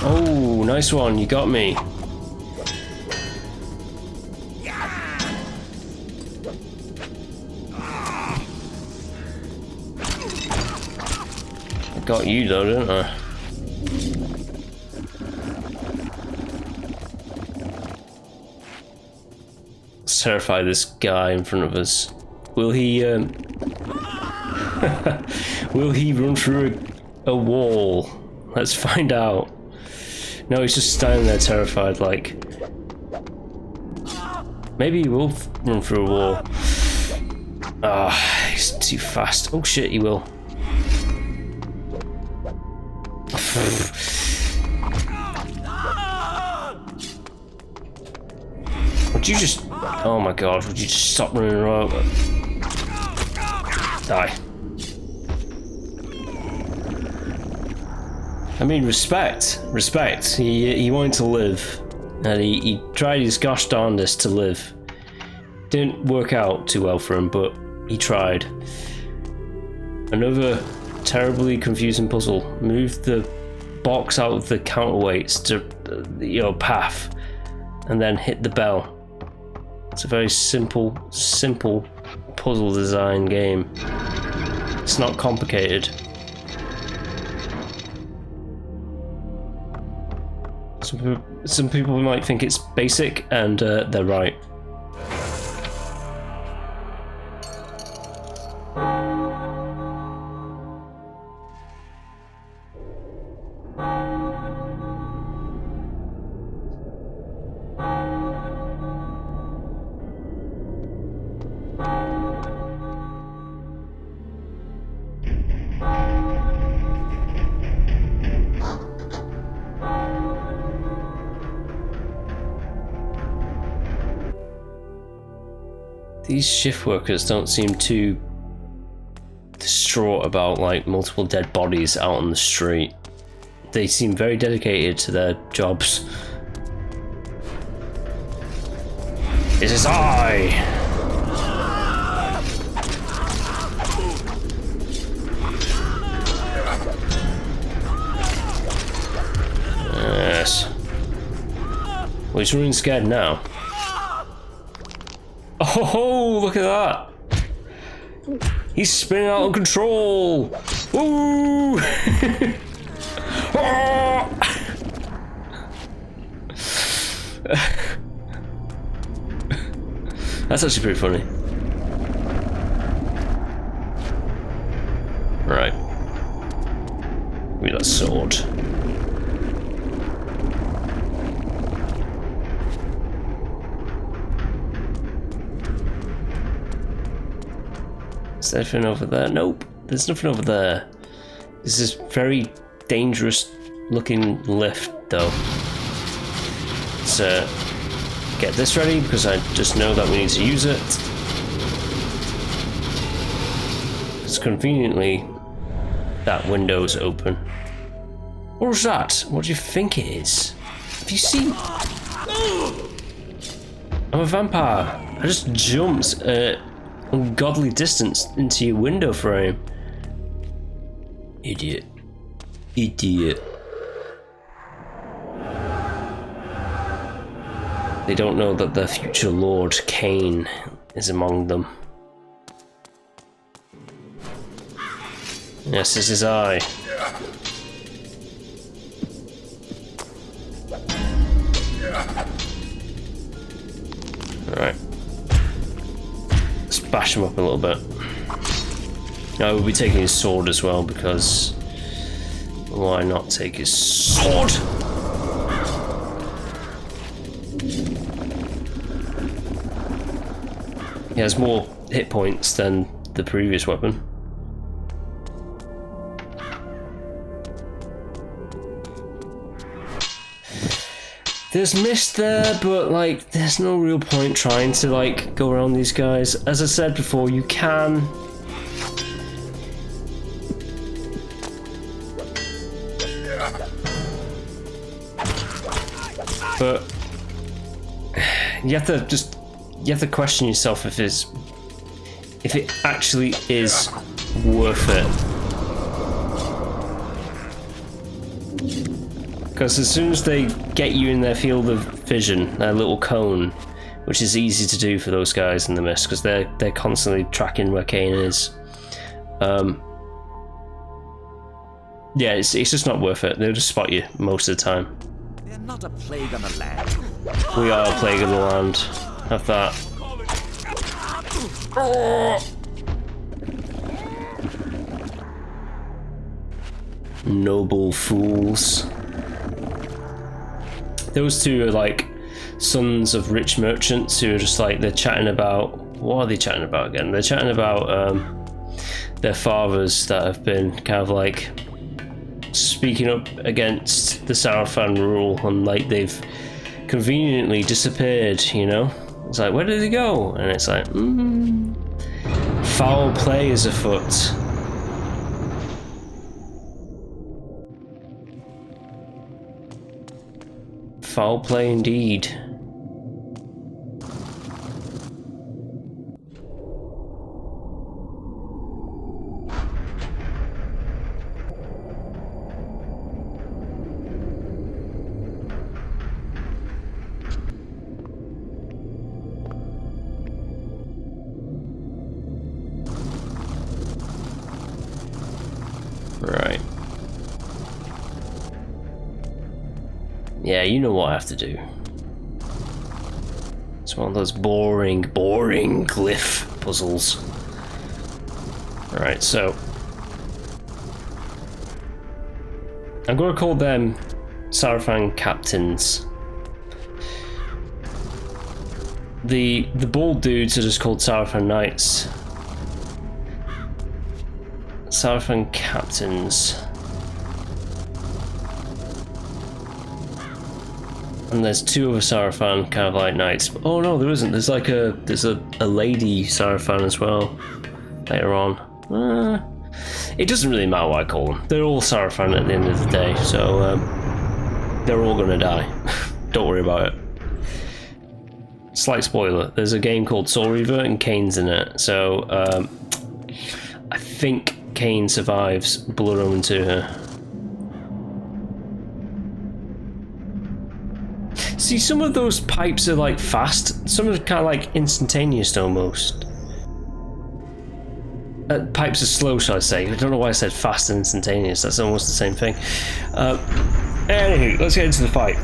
Oh, nice one, you got me. I got you though, didn't I? Let's terrify this guy in front of us. Will he will he run through a wall? Let's find out. No, he's just standing there terrified, like. Maybe he will run through a wall. Ah, he's too fast. Oh shit, he will. Would you just... Oh my god, would you just stop running around? Die. I mean, respect. Respect. He wanted to live. And he tried his gosh darndest to live. Didn't work out too well for him, but he tried. Another terribly confusing puzzle. Move the box out of the counterweights to your path, and then hit the bell. It's a very simple puzzle design game. It's not complicated. Some people might think it's basic, and they're right. These shift workers don't seem too distraught about like multiple dead bodies out on the street. They seem very dedicated to their jobs. It is I! Yes. Well, he's running scared now. Oh, look at that! He's spinning out of control! Woo! That's actually pretty funny. Right. Give me that sword. Is there anything over there? Nope, there's nothing over there. This is very dangerous looking lift though. Let's get this ready because I just know that we need to use it. It's conveniently that window's open. What was that? What do you think it is? Have you seen? I'm a vampire. I just jumped ungodly distance into your window frame. Idiot. Idiot. They don't know that the future Lord Kain is among them. Yes, this is I. Alright. Let's bash him up a little bit. Now we'll be taking his sword as well because why not take his sword? He has more hit points than the previous weapon. There's mist there, but like, there's no real point trying to like go around these guys. As I said before, you can. But you have to question yourself if it actually is worth it. Because as soon as they get you in their field of vision, their little cone, which is easy to do for those guys in the mist, because they're constantly tracking where Kain is. Yeah, it's just not worth it. They'll just spot you most of the time. They're not a plague on the land. We are a plague of the land. Have that. Noble fools. Those two are like sons of rich merchants who are just like, they're chatting about, what are they chatting about again? They're chatting about their fathers that have been kind of like speaking up against the Sarafan rule, and like they've conveniently disappeared, you know? It's like, where did they go? And it's like, foul play is afoot. Foul play indeed. Right. Yeah, you know what I have to do. It's one of those boring glyph puzzles. Alright, so I'm gonna call them Sarafan captains. The bald dudes are just called Sarafan knights. Sarafan captains. And there's two other Sarafan kind of like knights. Oh no, there isn't. There's like a lady Sarafan as well later on. It doesn't really matter what I call them. They're all Sarafan at the end of the day, so they're all gonna die. Don't worry about it. Slight spoiler: there's a game called Soul Reaver and Kain's in it. So I think Kain survives Blood Omen to her. See, some of those pipes are like fast, some are kind of like instantaneous almost. Pipes are slow, shall I say. I don't know why I said fast and instantaneous, that's almost the same thing. Anywho, let's get into the fight.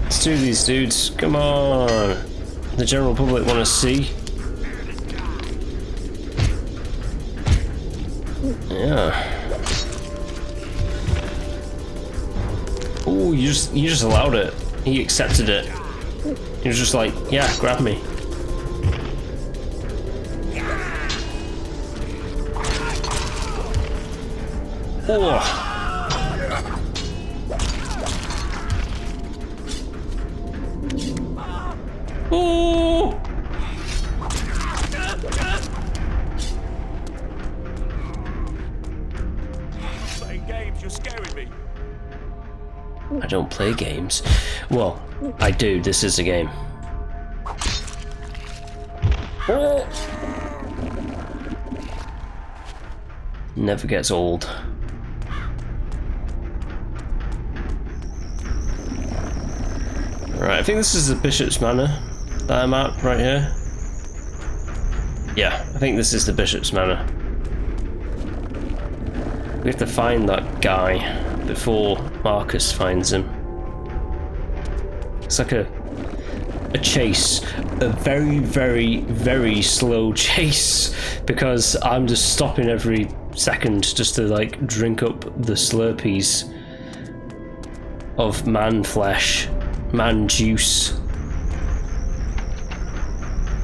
Let's do these dudes, come on. The general public want to see. Yeah. Ooh, you just allowed it. He accepted it. He was just like, yeah, grab me. Oh. Oh. Playing games, you're scaring me. I don't play games. Well, I do. This is a game. Oh. Never gets old. Right, I think this is the Bishop's Manor that I'm at right here. Yeah, I think this is the Bishop's Manor. We have to find that guy before Marcus finds him. It's like a chase, a very, very, very slow chase, because I'm just stopping every second just to like drink up the slurpees of man flesh, man juice.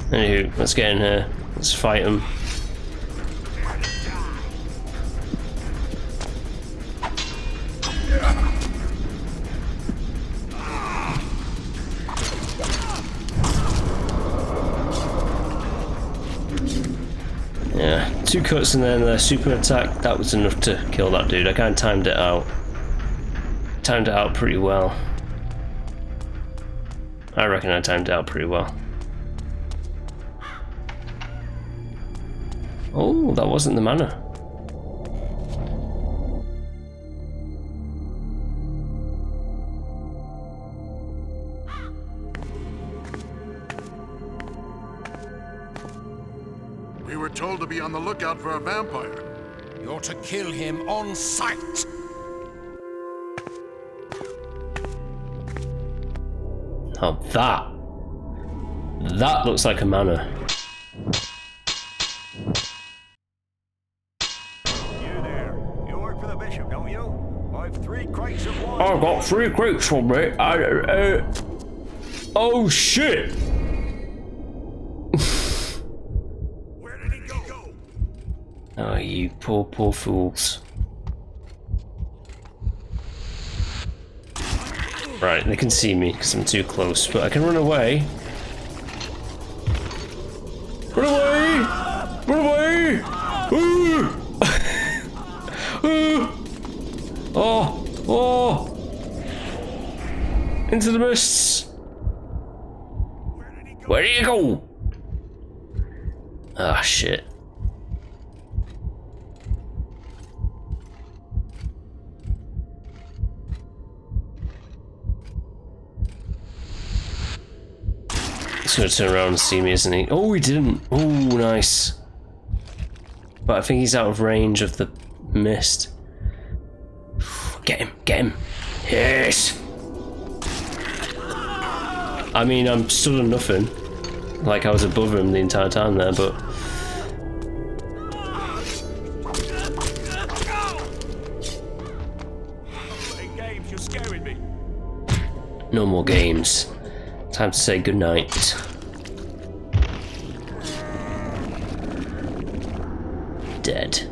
Anywho, let's get in here, let's fight him. 2 cuts and then the super attack. That was enough to kill that dude. I kind of timed it out. Timed it out pretty well. I reckon I timed it out pretty well. Oh, that wasn't the mana. We were told to be on the lookout for a vampire. You're to kill him on sight. Oh, that looks like a mana. You there. You work for the bishop, don't you? I've 3 crates of wine. I've got 3 crates for me. Oh shit! Where did he go? Oh, you poor fools. Right, they can see me because I'm too close, but I can run away. Run away! Run away! Oh! Into the mists! Where did you go? Ah, shit. He's gonna turn around and see me, isn't he? Oh, he didn't. Oh, nice. But I think he's out of range of the mist. Get him, get him. Yes! I mean, I'm stood on nothing. Like I was above him the entire time there, but... Games, you're scaring me. No more games. Time to say goodnight. Dead.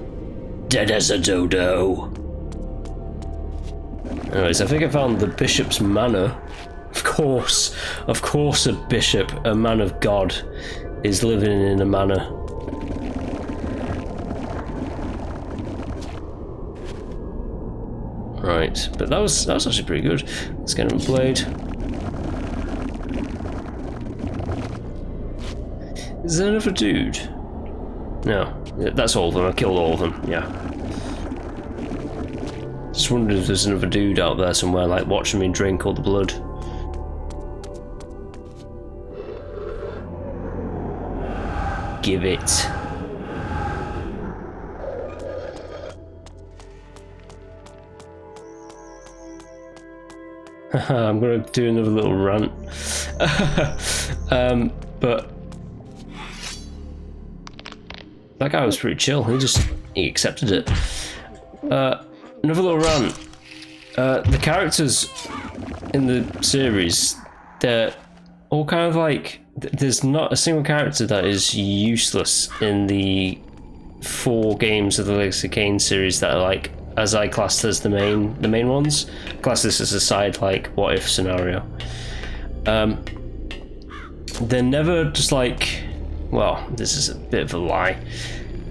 Dead as a dodo. Anyways, I think I found the bishop's manor. Of course a bishop, a man of God, is living in a manor. Right, but that was actually pretty good. Let's get him a blade. Is there another dude? No, that's all of them. I killed all of them. Yeah. Just wondered if there's another dude out there somewhere, like watching me drink all the blood. Give it. I'm gonna do another little rant. But that guy was pretty chill. He accepted it. Another little rant. The characters in the series, they're all kind of like, there's not a single character that is useless in the 4 games of the Legacy of Kain series that are like, as I classed as the main ones. Class this as a side, like, what if scenario. They're never just like, well, this is a bit of a lie.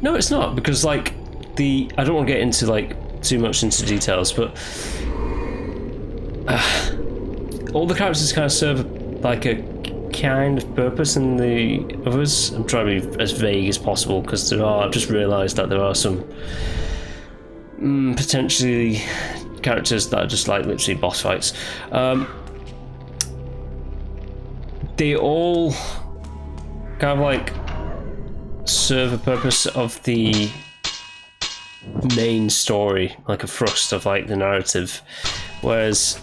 No, it's not, because like I don't want to get into like too much into details, but all the characters kind of serve like a kind of purpose in the others. I'm trying to be as vague as possible because I've just realised that there are some potentially characters that are just like literally boss fights. They all kind of like serve a purpose of the main story, like a thrust of like the narrative, whereas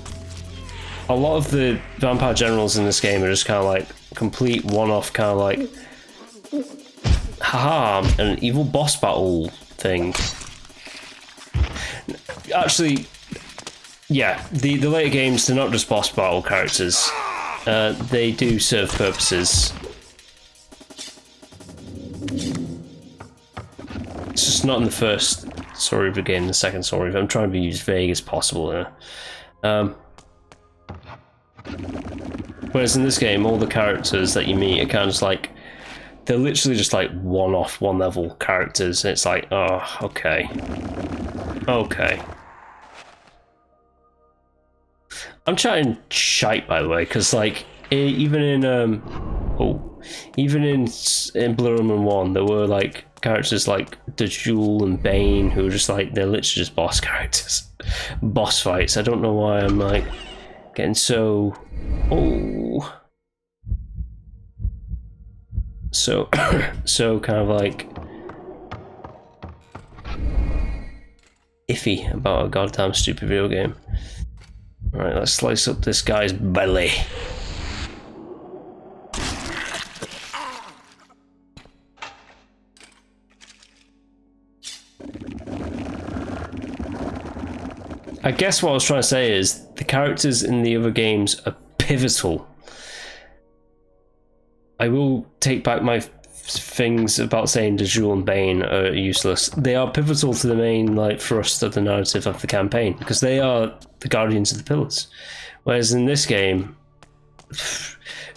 a lot of the vampire generals in this game are just kind of like complete one-off, kind of like haha, an evil boss battle thing. Actually, yeah, the later games, they're not just boss battle characters. They do serve purposes. It's just not in the first Soul Reaver game, the second Soul Reaver. I'm trying to be as vague as possible here. Whereas in this game, all the characters that you meet are kind of just like they're literally just like one-off, one-level characters. It's like, oh, okay. Okay. I'm chatting shite, by the way, because like, even in Blood Omen 1, there were like characters like the Jewel and Bane who were just like, they're literally just boss characters. Boss fights. I don't know why I'm like getting so so kind of like iffy about a goddamn stupid video game. Alright, let's slice up this guy's belly. I guess what I was trying to say is the characters in the other games are pivotal. I will take back my things about saying the Jewel and Bane are useless. They are pivotal to the main like thrust of the narrative of the campaign because they are the guardians of the pillars. Whereas in this game,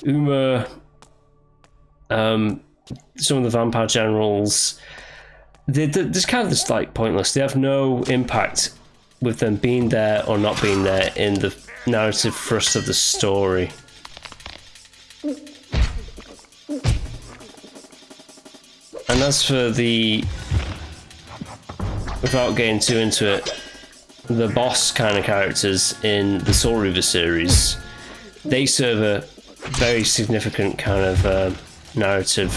Uma, some of the vampire generals, they're just kind of just like pointless. They have no impact with them being there or not being there in the narrative thrust of the story. And as for the, without getting too into it, the boss kind of characters in the Soul Reaver series, they serve a very significant kind of narrative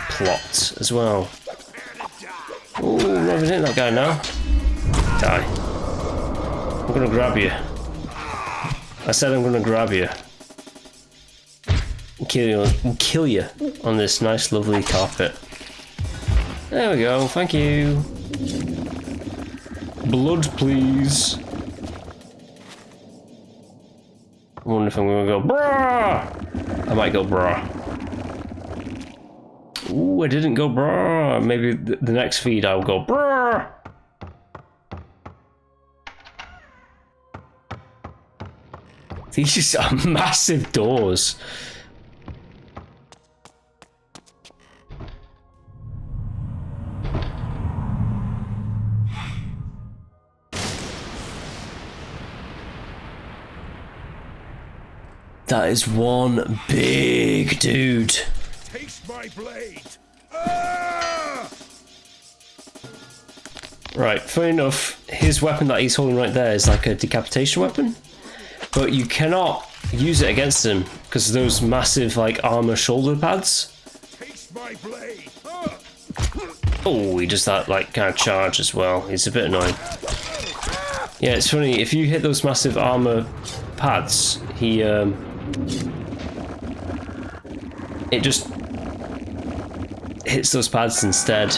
plot as well. Ooh, I'm not even hitting that guy now. Die. I'm gonna grab you. I said I'm gonna grab you. And kill you on this nice lovely carpet. There we go, thank you. Blood, please. I wonder if I'm gonna go brah! I might go brah. Ooh, I didn't go brah. Maybe the next feed I'll go brah! These are massive doors. That is one big dude. Taste my blade. Ah! Right, funny enough, his weapon that he's holding right there is like a decapitation weapon. But you cannot use it against him because of those massive like armor shoulder pads. Taste my blade. Oh, he does that like kind of charge as well. He's a bit annoying. Yeah, it's funny, if you hit those massive armor pads, he it just hits those pads instead.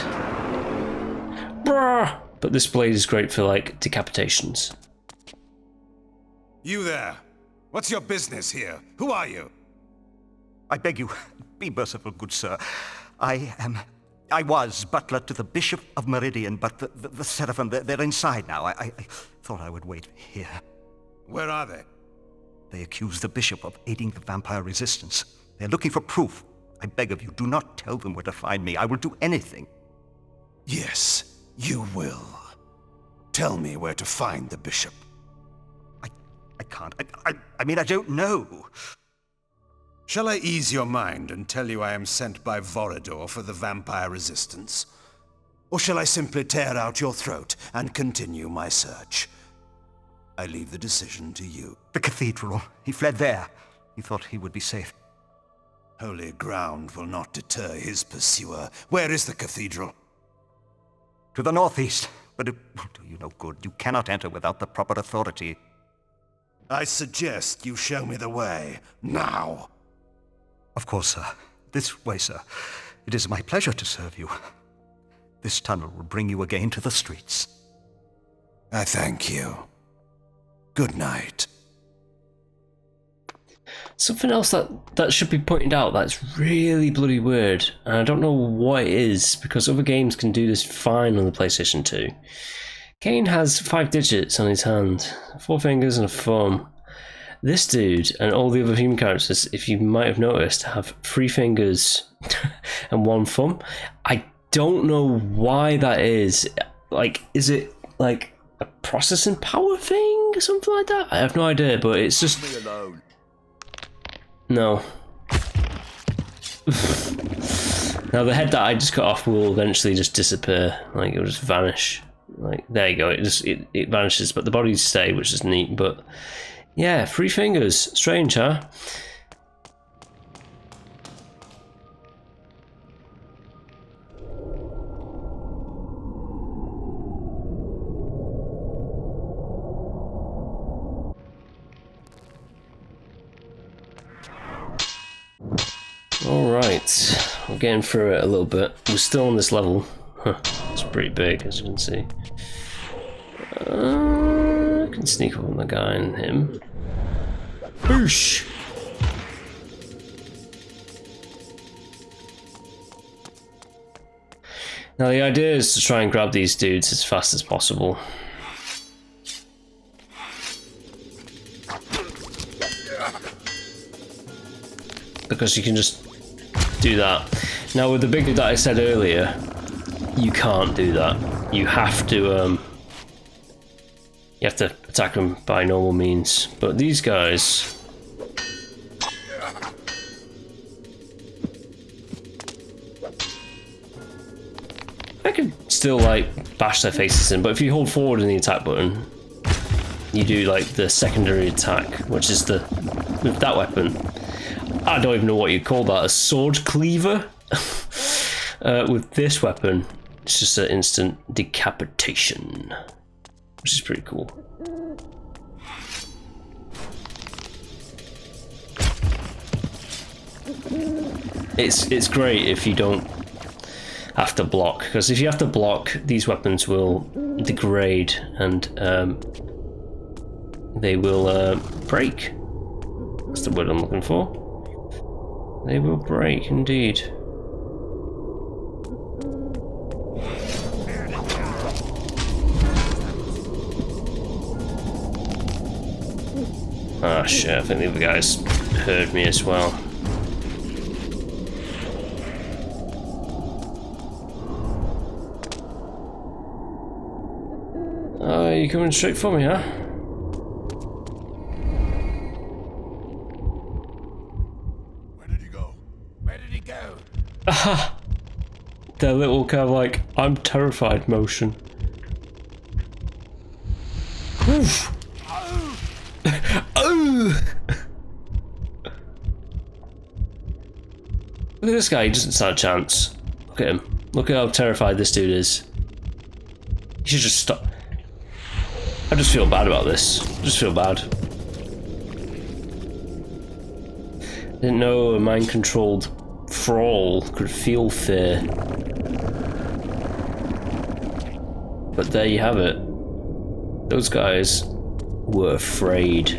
Brrr! But this blade is great for like decapitations. You there. What's your business here? Who are you? I beg you, be merciful, good sir. I was butler to the Bishop of Meridian, but the Sarafan, they're inside now. I thought I would wait here. Where are they? They accuse the Bishop of aiding the vampire resistance. They're looking for proof. I beg of you, do not tell them where to find me. I will do anything. Yes, you will. Tell me where to find the Bishop. I can't. I mean, I don't know. Shall I ease your mind and tell you I am sent by Vorador for the vampire resistance? Or shall I simply tear out your throat and continue my search? I leave the decision to you. The cathedral. He fled there. He thought he would be safe. Holy ground will not deter his pursuer. Where is the cathedral? To the northeast. But it will do you no good. You cannot enter without the proper authority. I suggest you show me the way, now. Of course, sir. This way, sir. It is my pleasure to serve you. This tunnel will bring you again to the streets. I thank you. Good night. Something else that should be pointed out that's really bloody weird, and I don't know what it is, because other games can do this fine on the PlayStation 2. Kain has 5 digits on his hand, 4 fingers and a thumb. This dude and all the other human characters, if you might have noticed, have 3 fingers and 1 thumb. I don't know why that is. Like, is it like a processing power thing or something like that? I have no idea, but it's just... Leave me alone. No. Now the head that I just cut off will eventually just disappear. Like, it'll just vanish. Like, there you go, it vanishes, but the bodies stay, which is neat. But yeah, 3 fingers. Strange, huh? Alright, we're getting through it a little bit. We're still on this level. Huh, it's pretty big, as you can see. I can sneak up on the guy and him. Boosh! Now the idea is to try and grab these dudes as fast as possible. Because you can just do that. Now with the big that I said earlier, you can't do that. You have to attack them by normal means. But these guys, I can still like bash their faces in, but if you hold forward in the attack button, you do like the secondary attack, which is with that weapon. I don't even know what you'd call that, a sword cleaver? With this weapon, it's just an instant decapitation, which is pretty cool. It's great if you don't have to block, because if you have to block, these weapons will degrade and they will break. That's the word I'm looking for. They will break, indeed. Ah, shit, I think the other guys heard me as well. You coming straight for me, huh? Aha! Their little kind of like, I'm terrified motion. Oof! Oh! Look at this guy, he doesn't stand a chance. Look at him. Look at how terrified this dude is. He should just stop. I just feel bad about this. I just feel bad. Didn't know a mind-controlled thrall could feel fear. But there you have it. Those guys were afraid.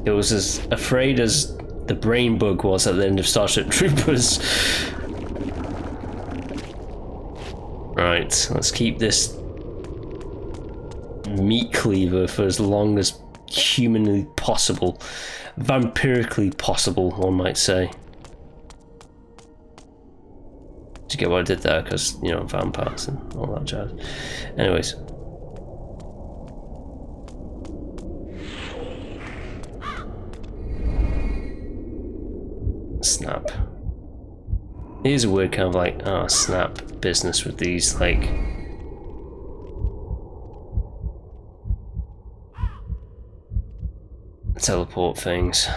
It was as afraid as the brain bug was at the end of Starship Troopers. Right, let's keep this meat cleaver for as long as humanly possible. Vampirically possible, one might say. Did you get what I did there? Because, you know, vampires and all that jazz. Anyways. Snap. Here's a weird kind of like, oh, snap business with these, like, teleport things.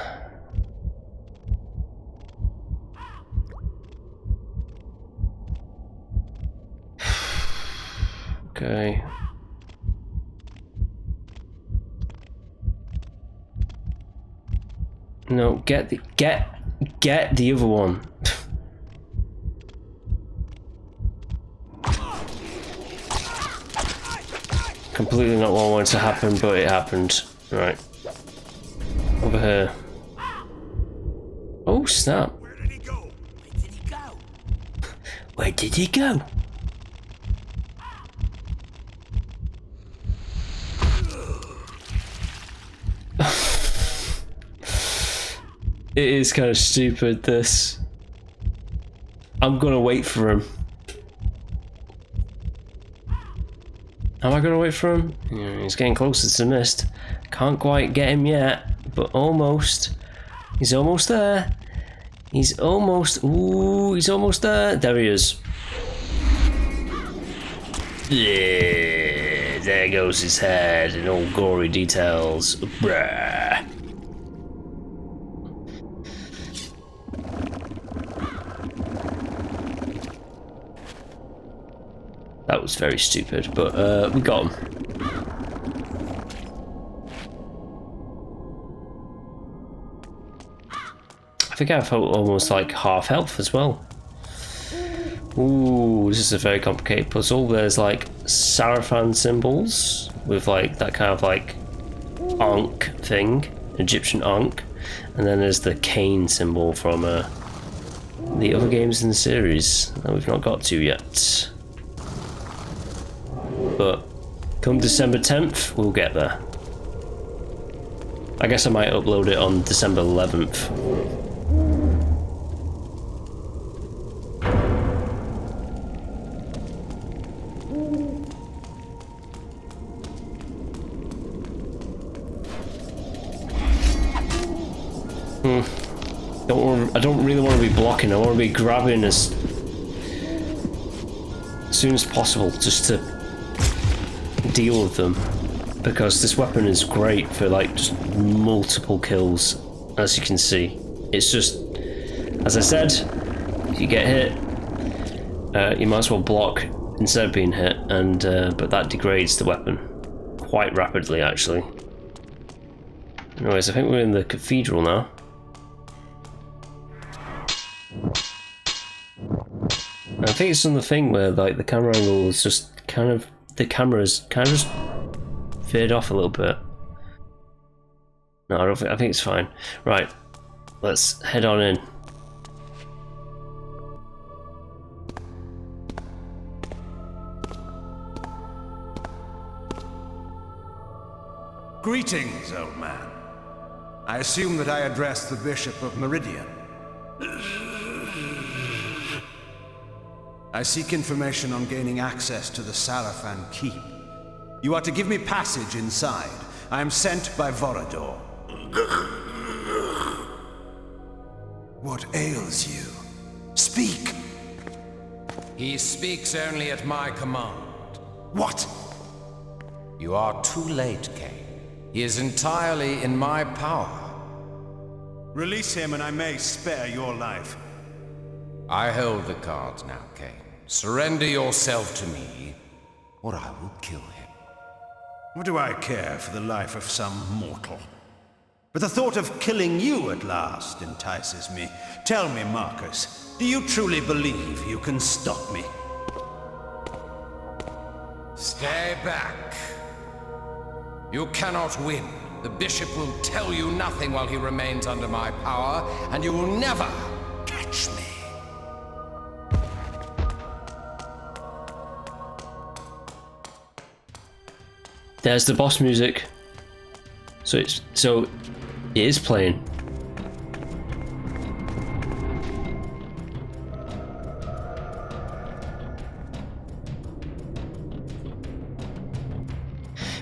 Okay. No, get the other one. Completely not what I wanted to happen, but it happened. Right. Over here. Oh, snap. Where did he go? Where did he go? Where did he go? It is kind of stupid, this. I'm gonna wait for him. Am I gonna wait for him? Yeah, he's getting closer to the mist. Can't quite get him yet, but almost. He's almost there. He's almost. Ooh, he's almost there. There he is. Yeah, there goes his head in all gory details. Bruh. That was very stupid, but we got him. I think I have almost like half health as well. Ooh, this is a very complicated puzzle. There's like Sarafan symbols with like that kind of like Ankh thing, Egyptian Ankh, and then there's the Kain symbol from the other games in the series that we've not got to yet. But come December 10th, we'll get there. I guess I might upload it on December 11th. I don't really want to be blocking. I want to be grabbing as soon as possible, just to deal with them, because this weapon is great for like just multiple kills. As you can see, it's just, as I said, if you get hit, you might as well block instead of being hit, and but that degrades the weapon quite rapidly, actually. Anyways, I think we're in the cathedral now. I think it's on the thing where like the camera angle is just kind of, the camera's kind of just veered off a little bit. No, I don't think, I think it's fine. Right, let's head on in. Greetings, old man. I assume that I address the Bishop of Meridian. I seek information on gaining access to the Sarafan Keep. You are to give me passage inside. I am sent by Vorador. What ails you? Speak! He speaks only at my command. What? You are too late, Kain. He is entirely in my power. Release him and I may spare your life. I hold the cards now, Kain. Surrender yourself to me, or I will kill him. What do I care for the life of some mortal? But the thought of killing you at last entices me. Tell me, Marcus, do you truly believe you can stop me? Stay back. You cannot win. The bishop will tell you nothing while he remains under my power, and you will never catch me. There's the boss music. So it is playing.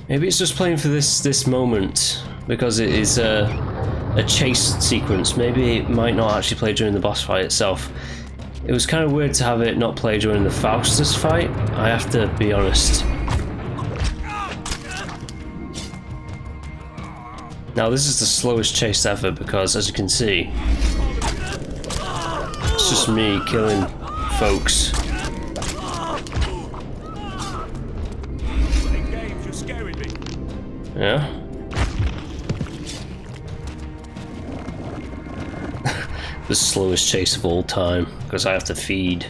Maybe it's just playing for this moment because it is a chase sequence. Maybe it might not actually play during the boss fight itself. It was kind of weird to have it not play during the Faustus fight, I have to be honest. Now this is the slowest chase ever because, as you can see, it's just me killing folks. Yeah. The slowest chase of all time because I have to feed.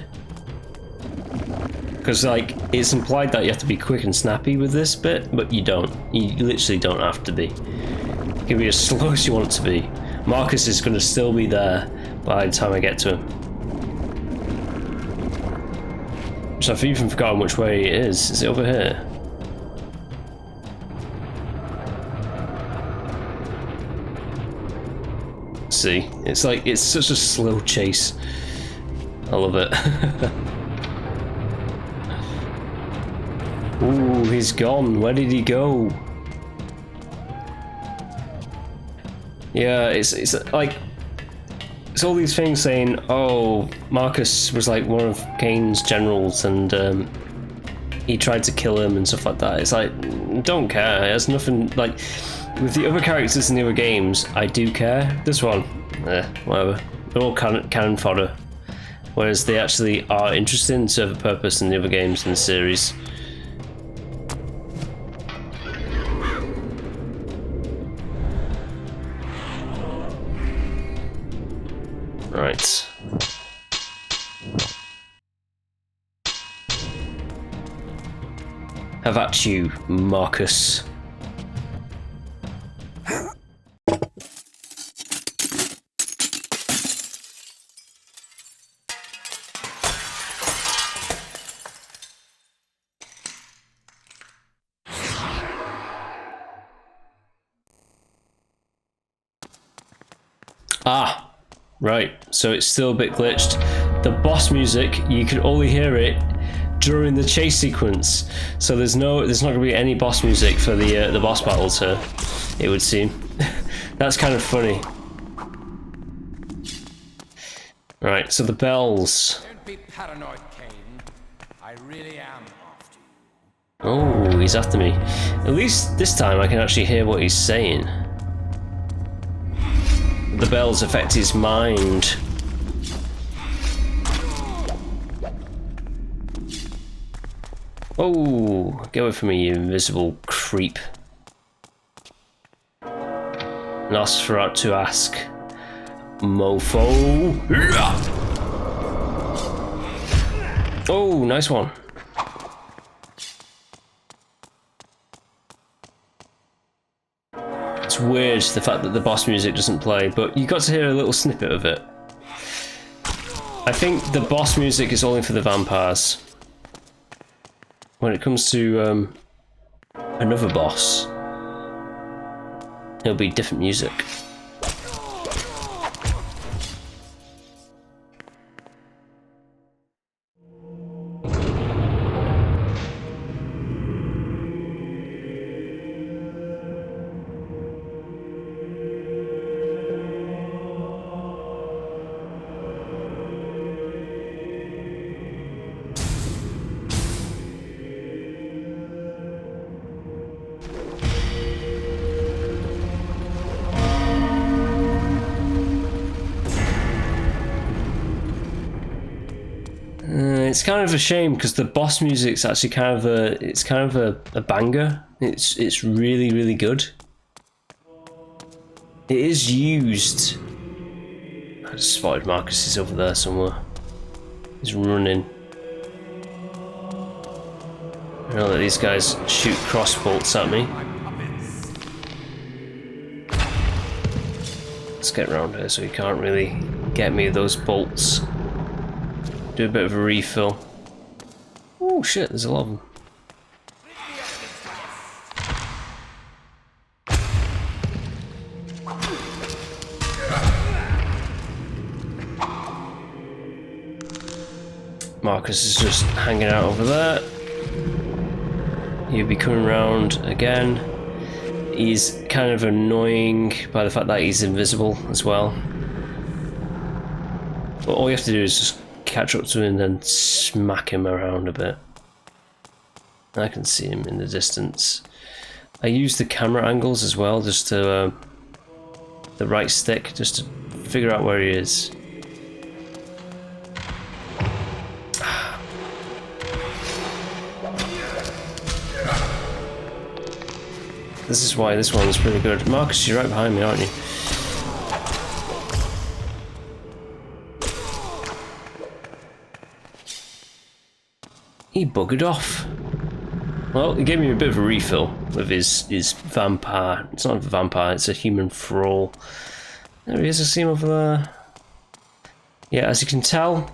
Because like it's implied that you have to be quick and snappy with this bit, but you don't. You literally don't have to be. You can be as slow as you want to be. Marcus is going to still be there by the time I get to him. So I've even forgotten which way it is. Is it over here? see. It's like, it's such a slow chase. I love it. Ooh, he's gone. Where did he go? Yeah, it's like, it's all these things saying, oh, Marcus was like one of Kain's generals and he tried to kill him and stuff like that. It's like, don't care. It has nothing, like, with the other characters in the other games, I do care. This one, whatever. They're all cannon fodder. Whereas they actually are interested and serve a purpose in the other games in the series. Right. Have at you, Marcus. Ah. Right, so it's still a bit glitched. The boss music, you can only hear it during the chase sequence. So there's not going to be any boss music for the boss battles here, it would seem. That's kind of funny. Right, so the bells. Don't be paranoid, Kain. I really am after you. Oh, he's after me. At least this time I can actually hear what he's saying. The bells affect his mind. Oh, get away from me, you invisible creep. Nosferatu ask. Mofo. Oh, nice one. It's weird, the fact that the boss music doesn't play, but you got to hear a little snippet of it. I think the boss music is only for the vampires. When it comes to another boss, it'll be different music. It's kind of a shame because the boss music's actually kind of a banger. It's really, really good. It is used. I just spotted Marcus is over there somewhere. He's running. I know that these guys shoot cross bolts at me. Let's get around here so he can't really get me those bolts. Do a bit of a refill. Oh shit, there's a lot of them. Marcus is just hanging out over there. He'll be coming around again. He's kind of annoying by the fact that he's invisible as well. But all you have to do is just catch up to him and then smack him around a bit. I can see him in the distance. I use the camera angles as well, just to the right stick, just to figure out where he is. This is why this one's pretty good. Marcus, you're right behind me, aren't you? He buggered off. Well, he gave me a bit of a refill with his vampire. It's not a vampire, it's a human thrall. There he is, I see him over there. Yeah, as you can tell,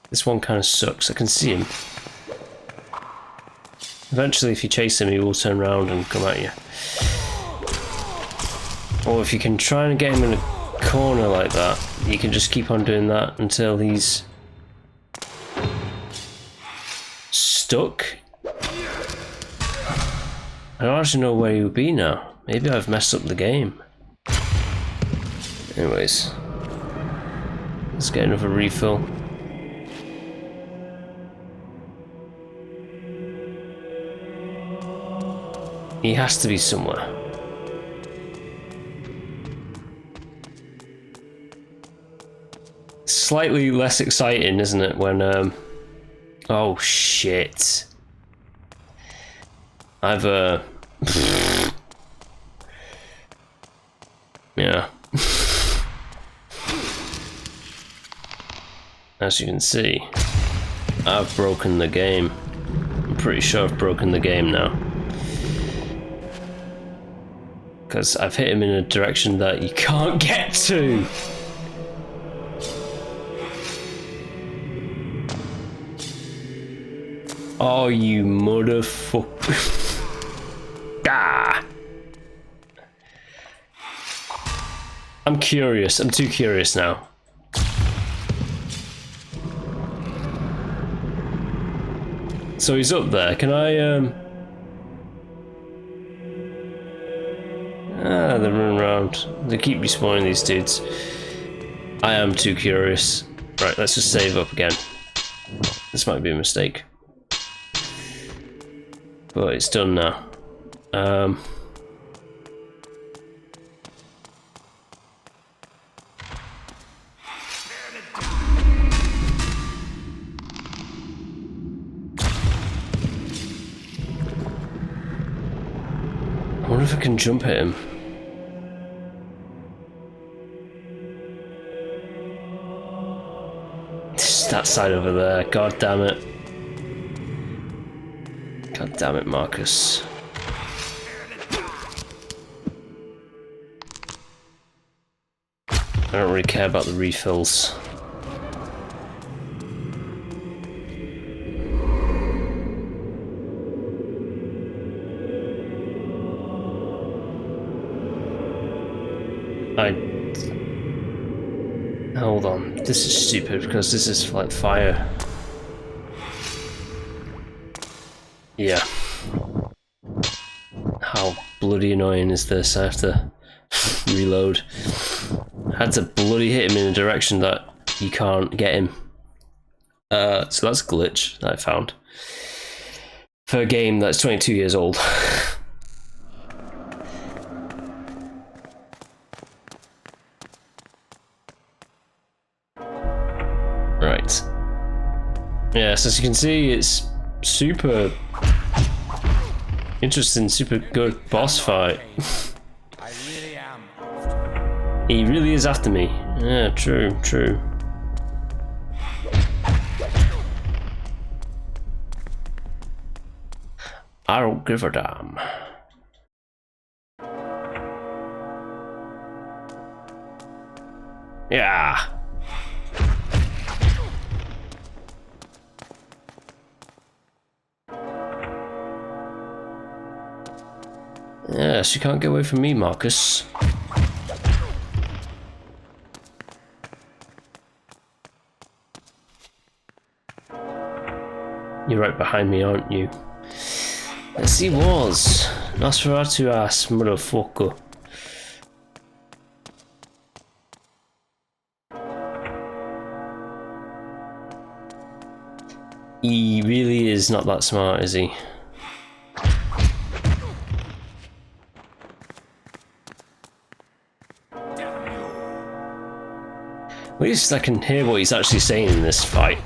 this one kind of sucks. I can see him. Eventually, if you chase him, he will turn around and come at you. Or if you can try and get him in a corner like that, you can just keep on doing that until he's stuck. I don't actually know where he would be now. Maybe I've messed up the game. Anyways, let's get another refill. He has to be somewhere. Slightly less exciting, isn't it, when oh shit. I've yeah. As you can see, I've broken the game. I'm pretty sure I've broken the game now. Because I've hit him in a direction that you can't get to. Oh, you motherfucker. Ah! I'm curious. I'm too curious now. So he's up there. Can I, they're running around. They keep respawning these dudes. I am too curious. Right, let's just save up again. This might be a mistake. But it's done now. I wonder if I can jump at him. It's that side over there. God damn it. God damn it, Marcus. I don't really care about the refills. Hold on, this is stupid because this is like fire. Yeah. How bloody annoying is this? I have to reload. I had to bloody hit him in a direction that you can't get him. So that's a glitch that I found. For a game that's 22 years old. Right. Yes, as you can see, it's super interesting, super good boss fight. I really am. He really is after me. Yeah, true, true. I don't give a damn. Yeah. Yes, you can't get away from me, Marcus. You're right behind me, aren't you? Yes, he was. Nosferatu ass, motherfucker. He really is not that smart, is he? At least I can hear what he's actually saying in this fight.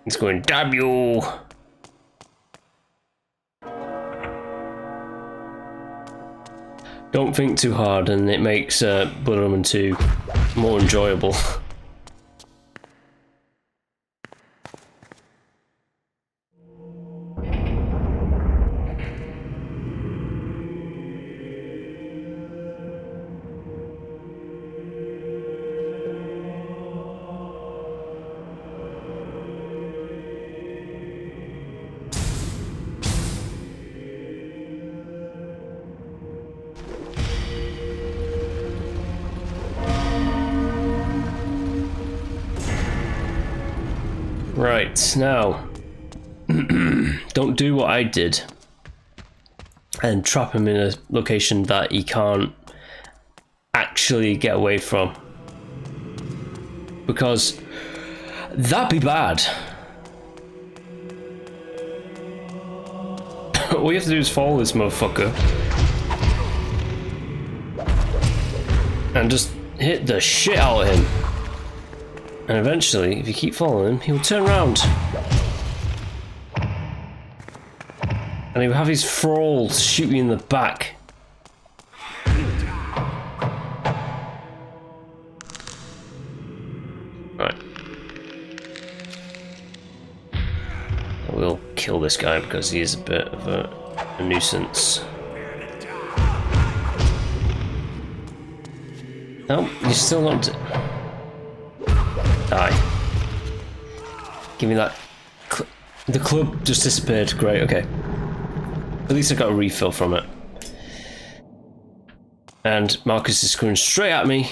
He's going, damn you! Don't think too hard, and it makes Blood Omen 2 more enjoyable. Right, now, don't do what I did and trap him in a location that he can't actually get away from. Because that'd be bad. All you have to do is follow this motherfucker and just hit the shit out of him. And eventually, if you keep following him, he'll turn around. And he'll have his thralls shoot you in the back. Right. We'll kill this guy because he is a bit of a nuisance. No, you're still not... Die. Give me that. The club just disappeared. Great, okay. At least I got a refill from it. And Marcus is coming straight at me.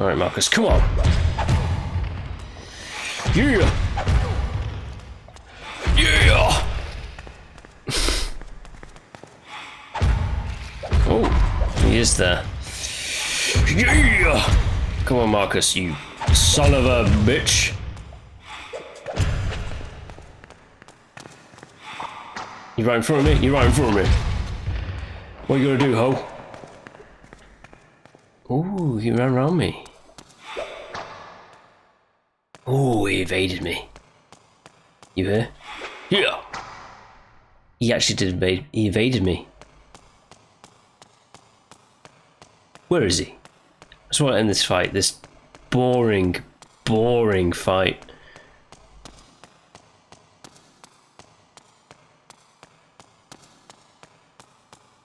Alright, Marcus, come on. Yeah! Yeah! Oh, he is there. Yeah! Come on, Marcus, you son of a bitch. You right in front of me? You right in front of me. What are you gonna do, ho? Ooh, he ran around me. Ooh, he evaded me. You hear? Yeah! He actually did evade. He evaded me. Where is he? I just want to end this fight. This boring, boring fight.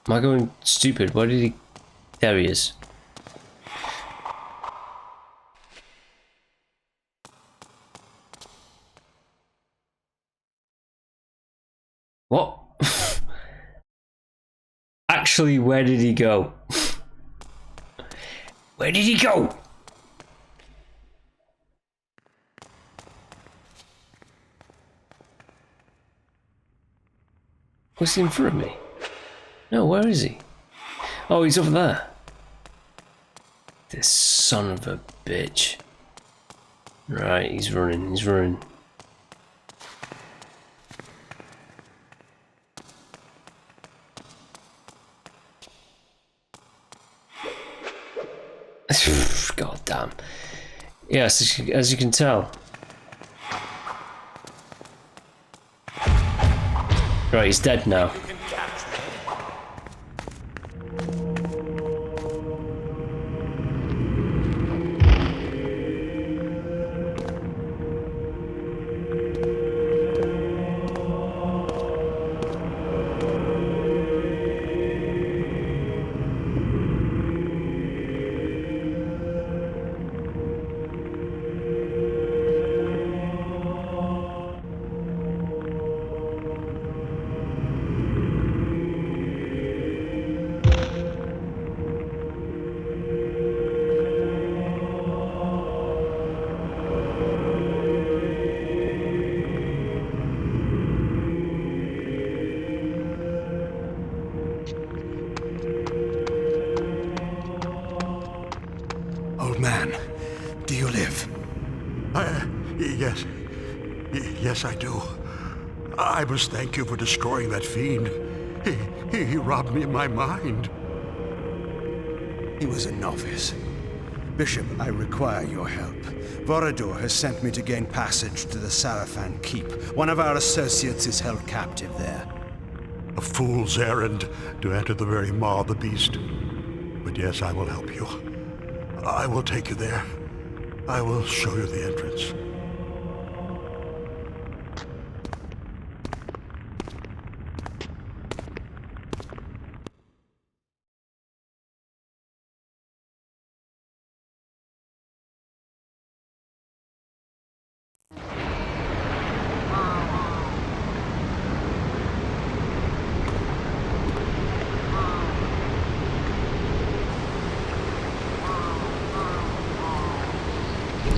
Am I going stupid? Where did he... There he is. What? Actually, where did he go? Where did he go? Was he in front of me? No, where is he? Oh, he's over there. This son of a bitch. Right, he's running, he's running. God damn. Yes, as you can tell. Right, he's dead now. Yes, I do. I must thank you for destroying that fiend. He robbed me of my mind. He was a novice. Bishop, I require your help. Vorador has sent me to gain passage to the Sarafan Keep. One of our associates is held captive there. A fool's errand to enter the very maw of the beast. But yes, I will help you. I will take you there. I will show you the entrance.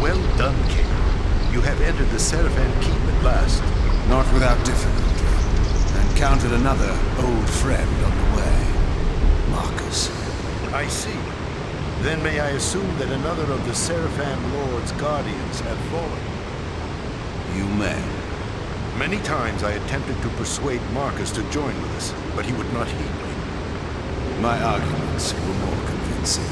Well done, King. You have entered the Sarafan Keep at last. Not without difficulty. I encountered another old friend on the way. Marcus. I see. Then may I assume that another of the Sarafan Lord's guardians have fallen? You may. Many times I attempted to persuade Marcus to join with us, but he would not heed me. My arguments were more convincing.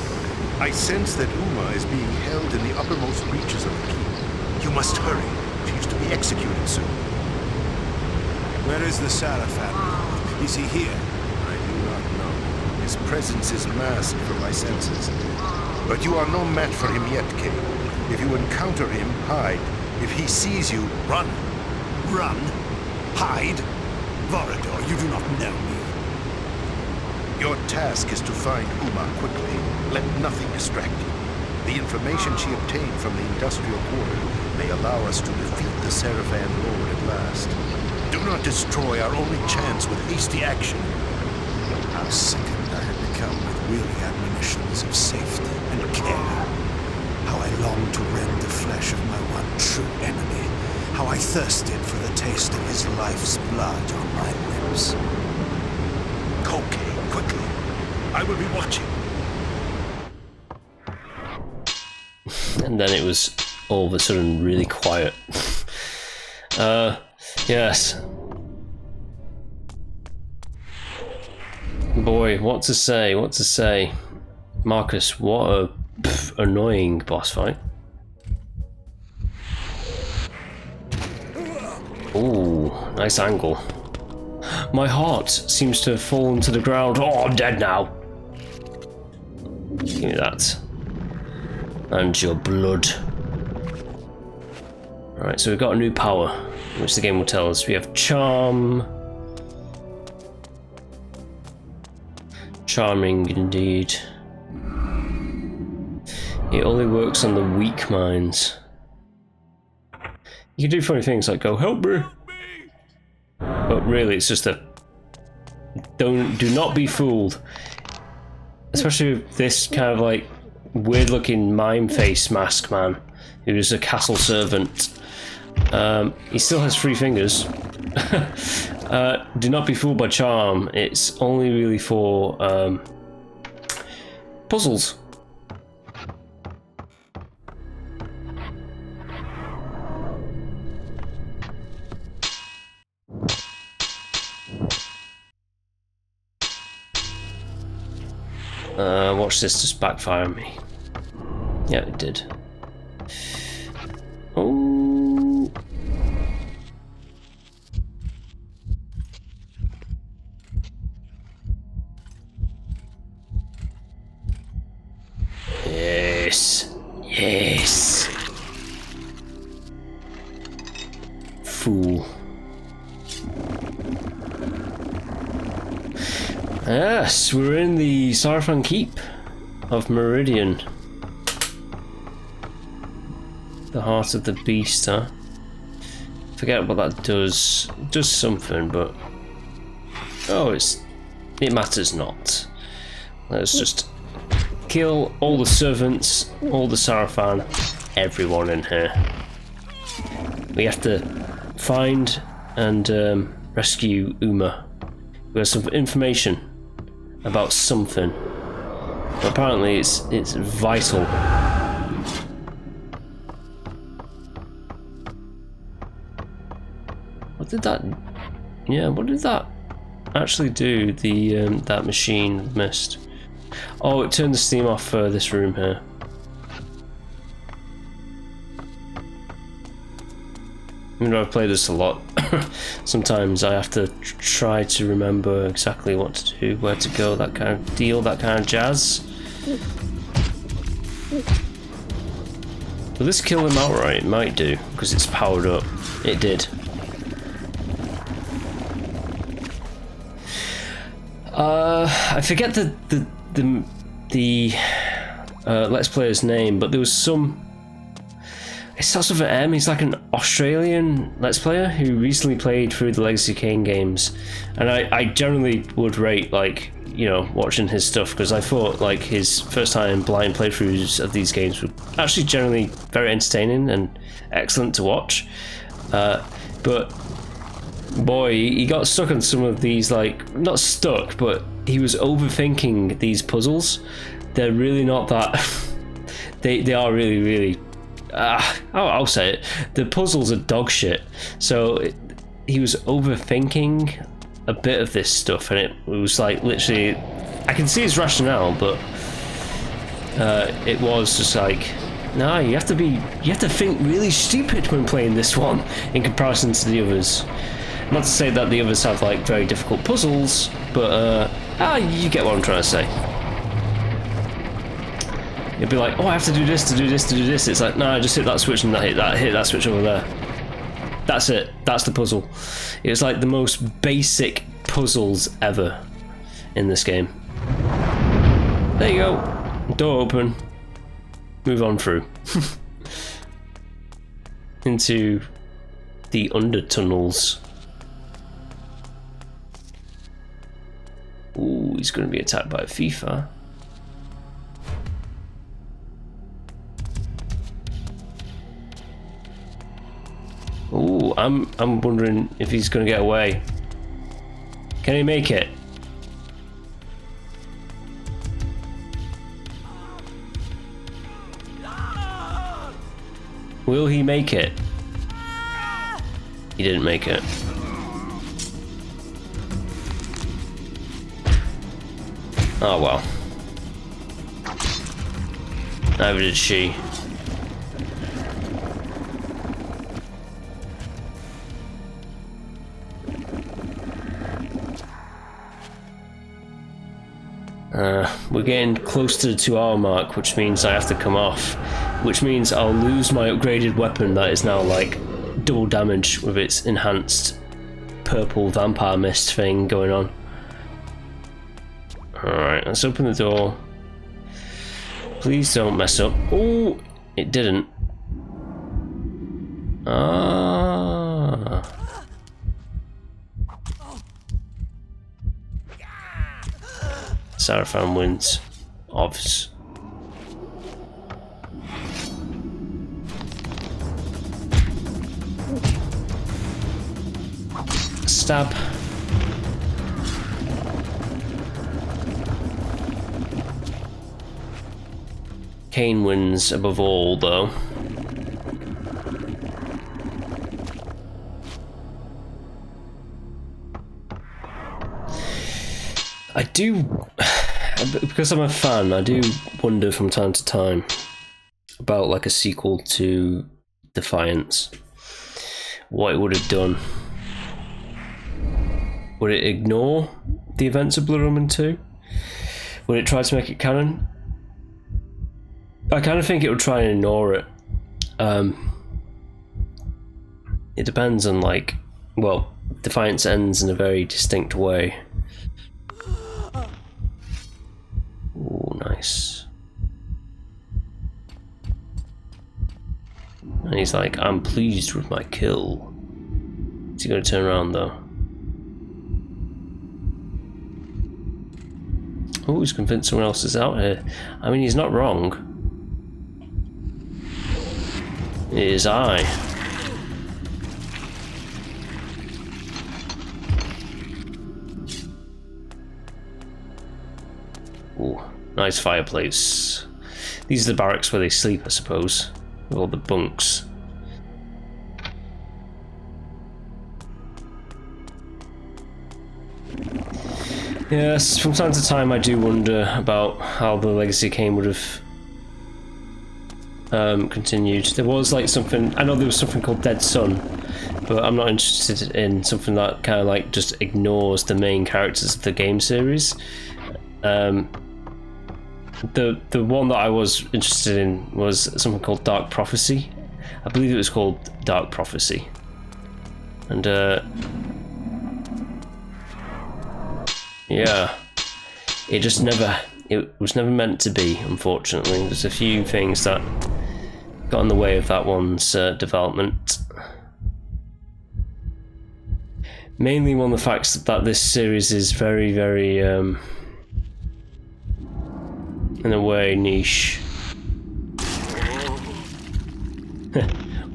I sense that Uma is being held in the uppermost reaches of the keep. You must hurry. She is to be executed soon. Where is the Sarafan Lord? Is he here? I do not know. His presence is masked from my senses. But you are no match for him yet, Kain. If you encounter him, hide. If he sees you, run. Run? Hide? Vorador, you do not know me. Your task is to find Uma quickly. Let nothing distract you. The information she obtained from the industrial quarter may allow us to defeat the Sarafan Lord at last. Do not destroy our only chance with hasty action. How sickened I had become with weary admonitions of safety and care. How I longed to rend the flesh of my one true enemy. How I thirsted for the taste of his life's blood on my lips. Go, Kain, quickly. I will be watching. And then it was all of a sudden really quiet. Yes. Boy, what to say? Marcus, what a annoying boss fight. Ooh, nice angle. My heart seems to have fallen to the ground. Oh, I'm dead now. Give me that. And your blood. Alright, so we've got a new power, which the game will tell us. We have charm. Charming indeed. It only works on the weak minds. You can do funny things like go, help me! But really it's just a... Do not be fooled. Especially with this kind of like weird looking mime face mask man who's a castle servant. He still has 3 fingers. Do not be fooled by charm. It's only really for puzzles. Watch this just backfire on me. Yeah, it did. Oh. Yes. Yes. Fool. Yes, we're in the Sarafan Keep of Meridian. The heart of the beast, huh? Forget what that does. It does something, but oh, it matters not. Let's just kill all the servants, all the Sarafan, everyone in here. We have to find and rescue Uma. We have some information about something. But apparently it's vital. What did that? Yeah, what did that actually do? The that machine missed. Oh, it turned the steam off for this room here. Even though I've played this a lot, sometimes I have to try to remember exactly what to do, where to go, that kind of deal, that kind of jazz. Will this kill him outright? It might do, because it's powered up. It did. I forget the Let's Player's name, but there was some... It starts with an M. He's like an Australian Let's Player who recently played through the Legacy of Kain games, and I generally would rate like you know, watching his stuff, because I thought like his first time blind playthroughs of these games were actually generally very entertaining and excellent to watch. But boy, he got stuck on some of these, like, not stuck, but he was overthinking these puzzles. They're really not that they are really I'll say it, the puzzles are dog shit. So he was overthinking a bit of this stuff, and it was like literally, I can see his rationale, but it was just like, no, you have to think really stupid when playing this one in comparison to the others. Not to say that the others have like very difficult puzzles, but you get what I'm trying to say. You'll be like, oh, I have to do this, to do this, to do this. It's like, no, just hit that switch and hit that switch over there. That's it. That's the puzzle. It's like the most basic puzzles ever in this game. There you go. Door open. Move on through. Into the under tunnels. Ooh, he's going to be attacked by a FIFA. Ooh, I'm wondering if he's going to get away. Can he make it? Will he make it? He didn't make it. Oh well. Neither did she. We're getting close to the 2 hour mark, which means I have to come off, which means I'll lose my upgraded weapon that is now like double damage with its enhanced purple vampire mist thing going on. Alright, let's open the door. Please don't mess up. Oh, it didn't. Ah. Sarafan wins. Obvs. Stab. Kain wins above all, though. I do, because I'm a fan, I do wonder from time to time about like a sequel to Defiance. What it would have done. Would it ignore the events of Blood Omen 2? Would it try to make it canon? I kind of think it would try and ignore it. It depends on, like, well, Defiance ends in a very distinct way. Ooh, nice. And he's like, I'm pleased with my kill. Is he going to turn around though? Oh, he's convinced someone else is out here. I mean, he's not wrong. It is I. Ooh, nice fireplace. These are the barracks where they sleep, I suppose. With all the bunks. Yes, from time to time I do wonder about how the Legacy of Kain would have continued. There was like something, I know there was something called Dead Sun, but I'm not interested in something that kind of like just ignores the main characters of the game series. The one that I was interested in was something called Dark Prophecy. I believe it was called Dark Prophecy. And yeah, it just never, it was never meant to be, unfortunately. There's a few things that got in the way of that one's development. Mainly one of the facts that this series is very, very In a way, niche.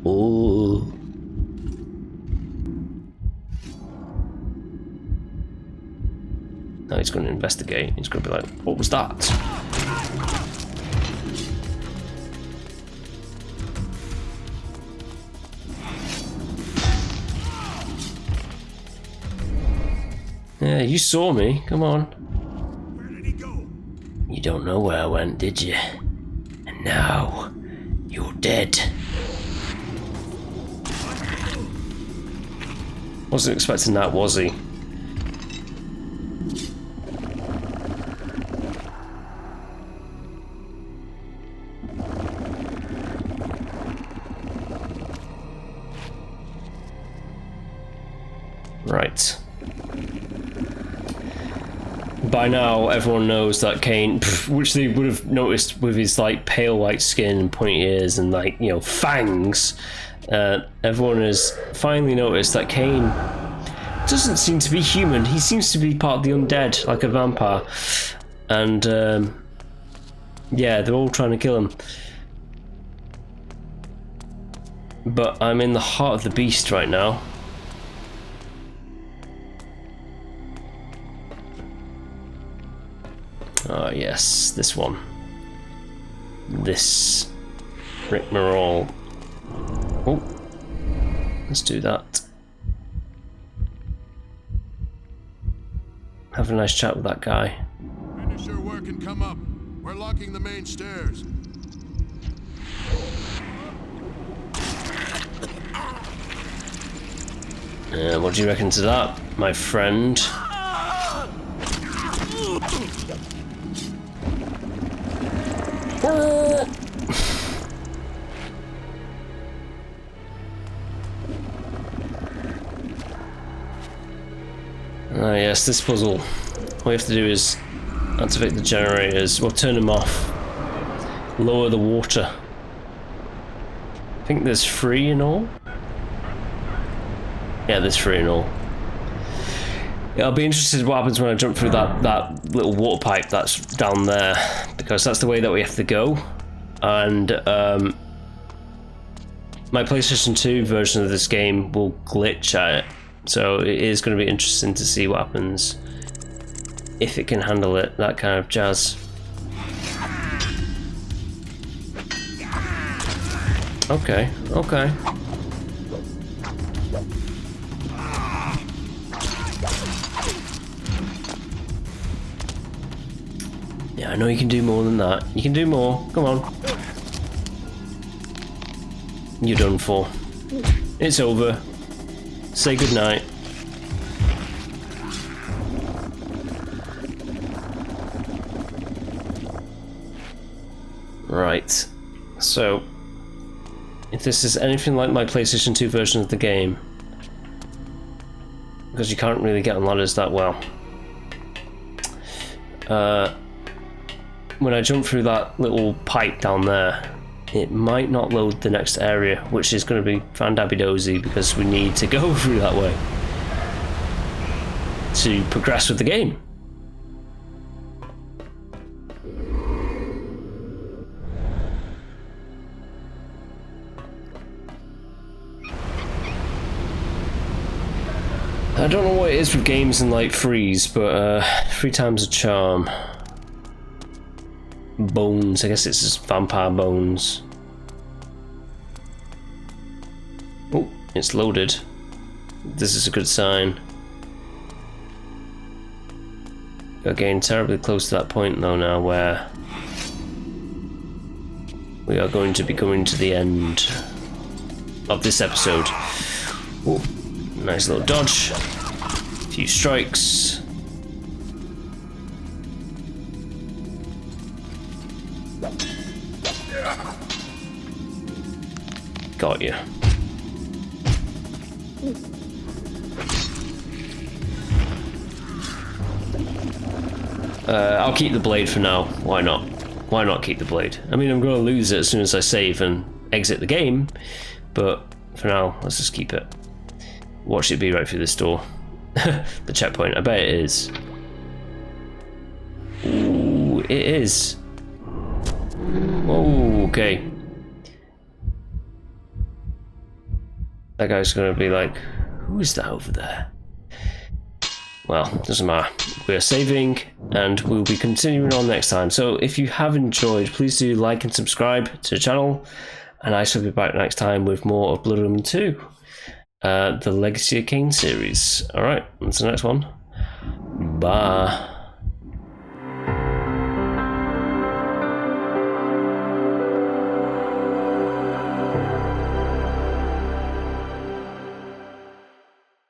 Ooh. Now he's going to investigate. He's going to be like, what was that? Yeah, you saw me. Come on. Where did he go? You don't know where I went, did you? And now, you're dead. Wasn't expecting that, was he? Right. By now, everyone knows that Kain, which they would have noticed with his like pale white skin and pointy ears and like, you know, fangs. Everyone has finally noticed that Kain doesn't seem to be human. He seems to be part of the undead, like a vampire. And yeah, they're all trying to kill him. But I'm in the heart of the beast right now. Oh yes, this one. This rigmarole. Oh, let's do that. Have a nice chat with that guy. Finish your work and come up. We're locking the main stairs. What do you reckon to that, my friend? Ah yes, this puzzle. All we have to do is activate the generators, or turn them off. Lower the water. I think there's 3 in all. Yeah, there's 3 in all. Yeah, I'll be interested in what happens when I jump through that little water pipe that's down there, because that's the way that we have to go. And my PlayStation 2 version of this game will glitch at it, so it is going to be interesting to see what happens if it can handle it, that kind of jazz. Okay, okay. Yeah, I know you can do more than that. You can do more. Come on. You're done for. It's over. Say goodnight. Right. So, if this is anything like my PlayStation 2 version of the game, because you can't really get on ladders that well, when I jump through that little pipe down there, it might not load the next area, which is going to be fandabby-dozy because we need to go through that way to progress with the game. I don't know what it is with games and like freeze, but 3 times a charm. Bones, I guess it's just vampire bones. Oh, it's loaded. This is a good sign. We're getting terribly close to that point though now where we are going to be going to the end of this episode. Oh, nice little dodge. A few strikes. Got you. I'll keep the blade for now. Why not? Why not keep the blade? I mean, I'm going to lose it as soon as I save and exit the game, but for now, let's just keep it. Watch it be right through this door. The checkpoint. I bet it is. Ooh, it is. Okay. That guy's gonna be like, who is that over there? Well, doesn't matter. We're saving, and we'll be continuing on next time. So if you have enjoyed, please do like and subscribe to the channel, and I shall be back next time with more of Blood Omen 2, the Legacy of Kain series. Alright, until the next one. Bye.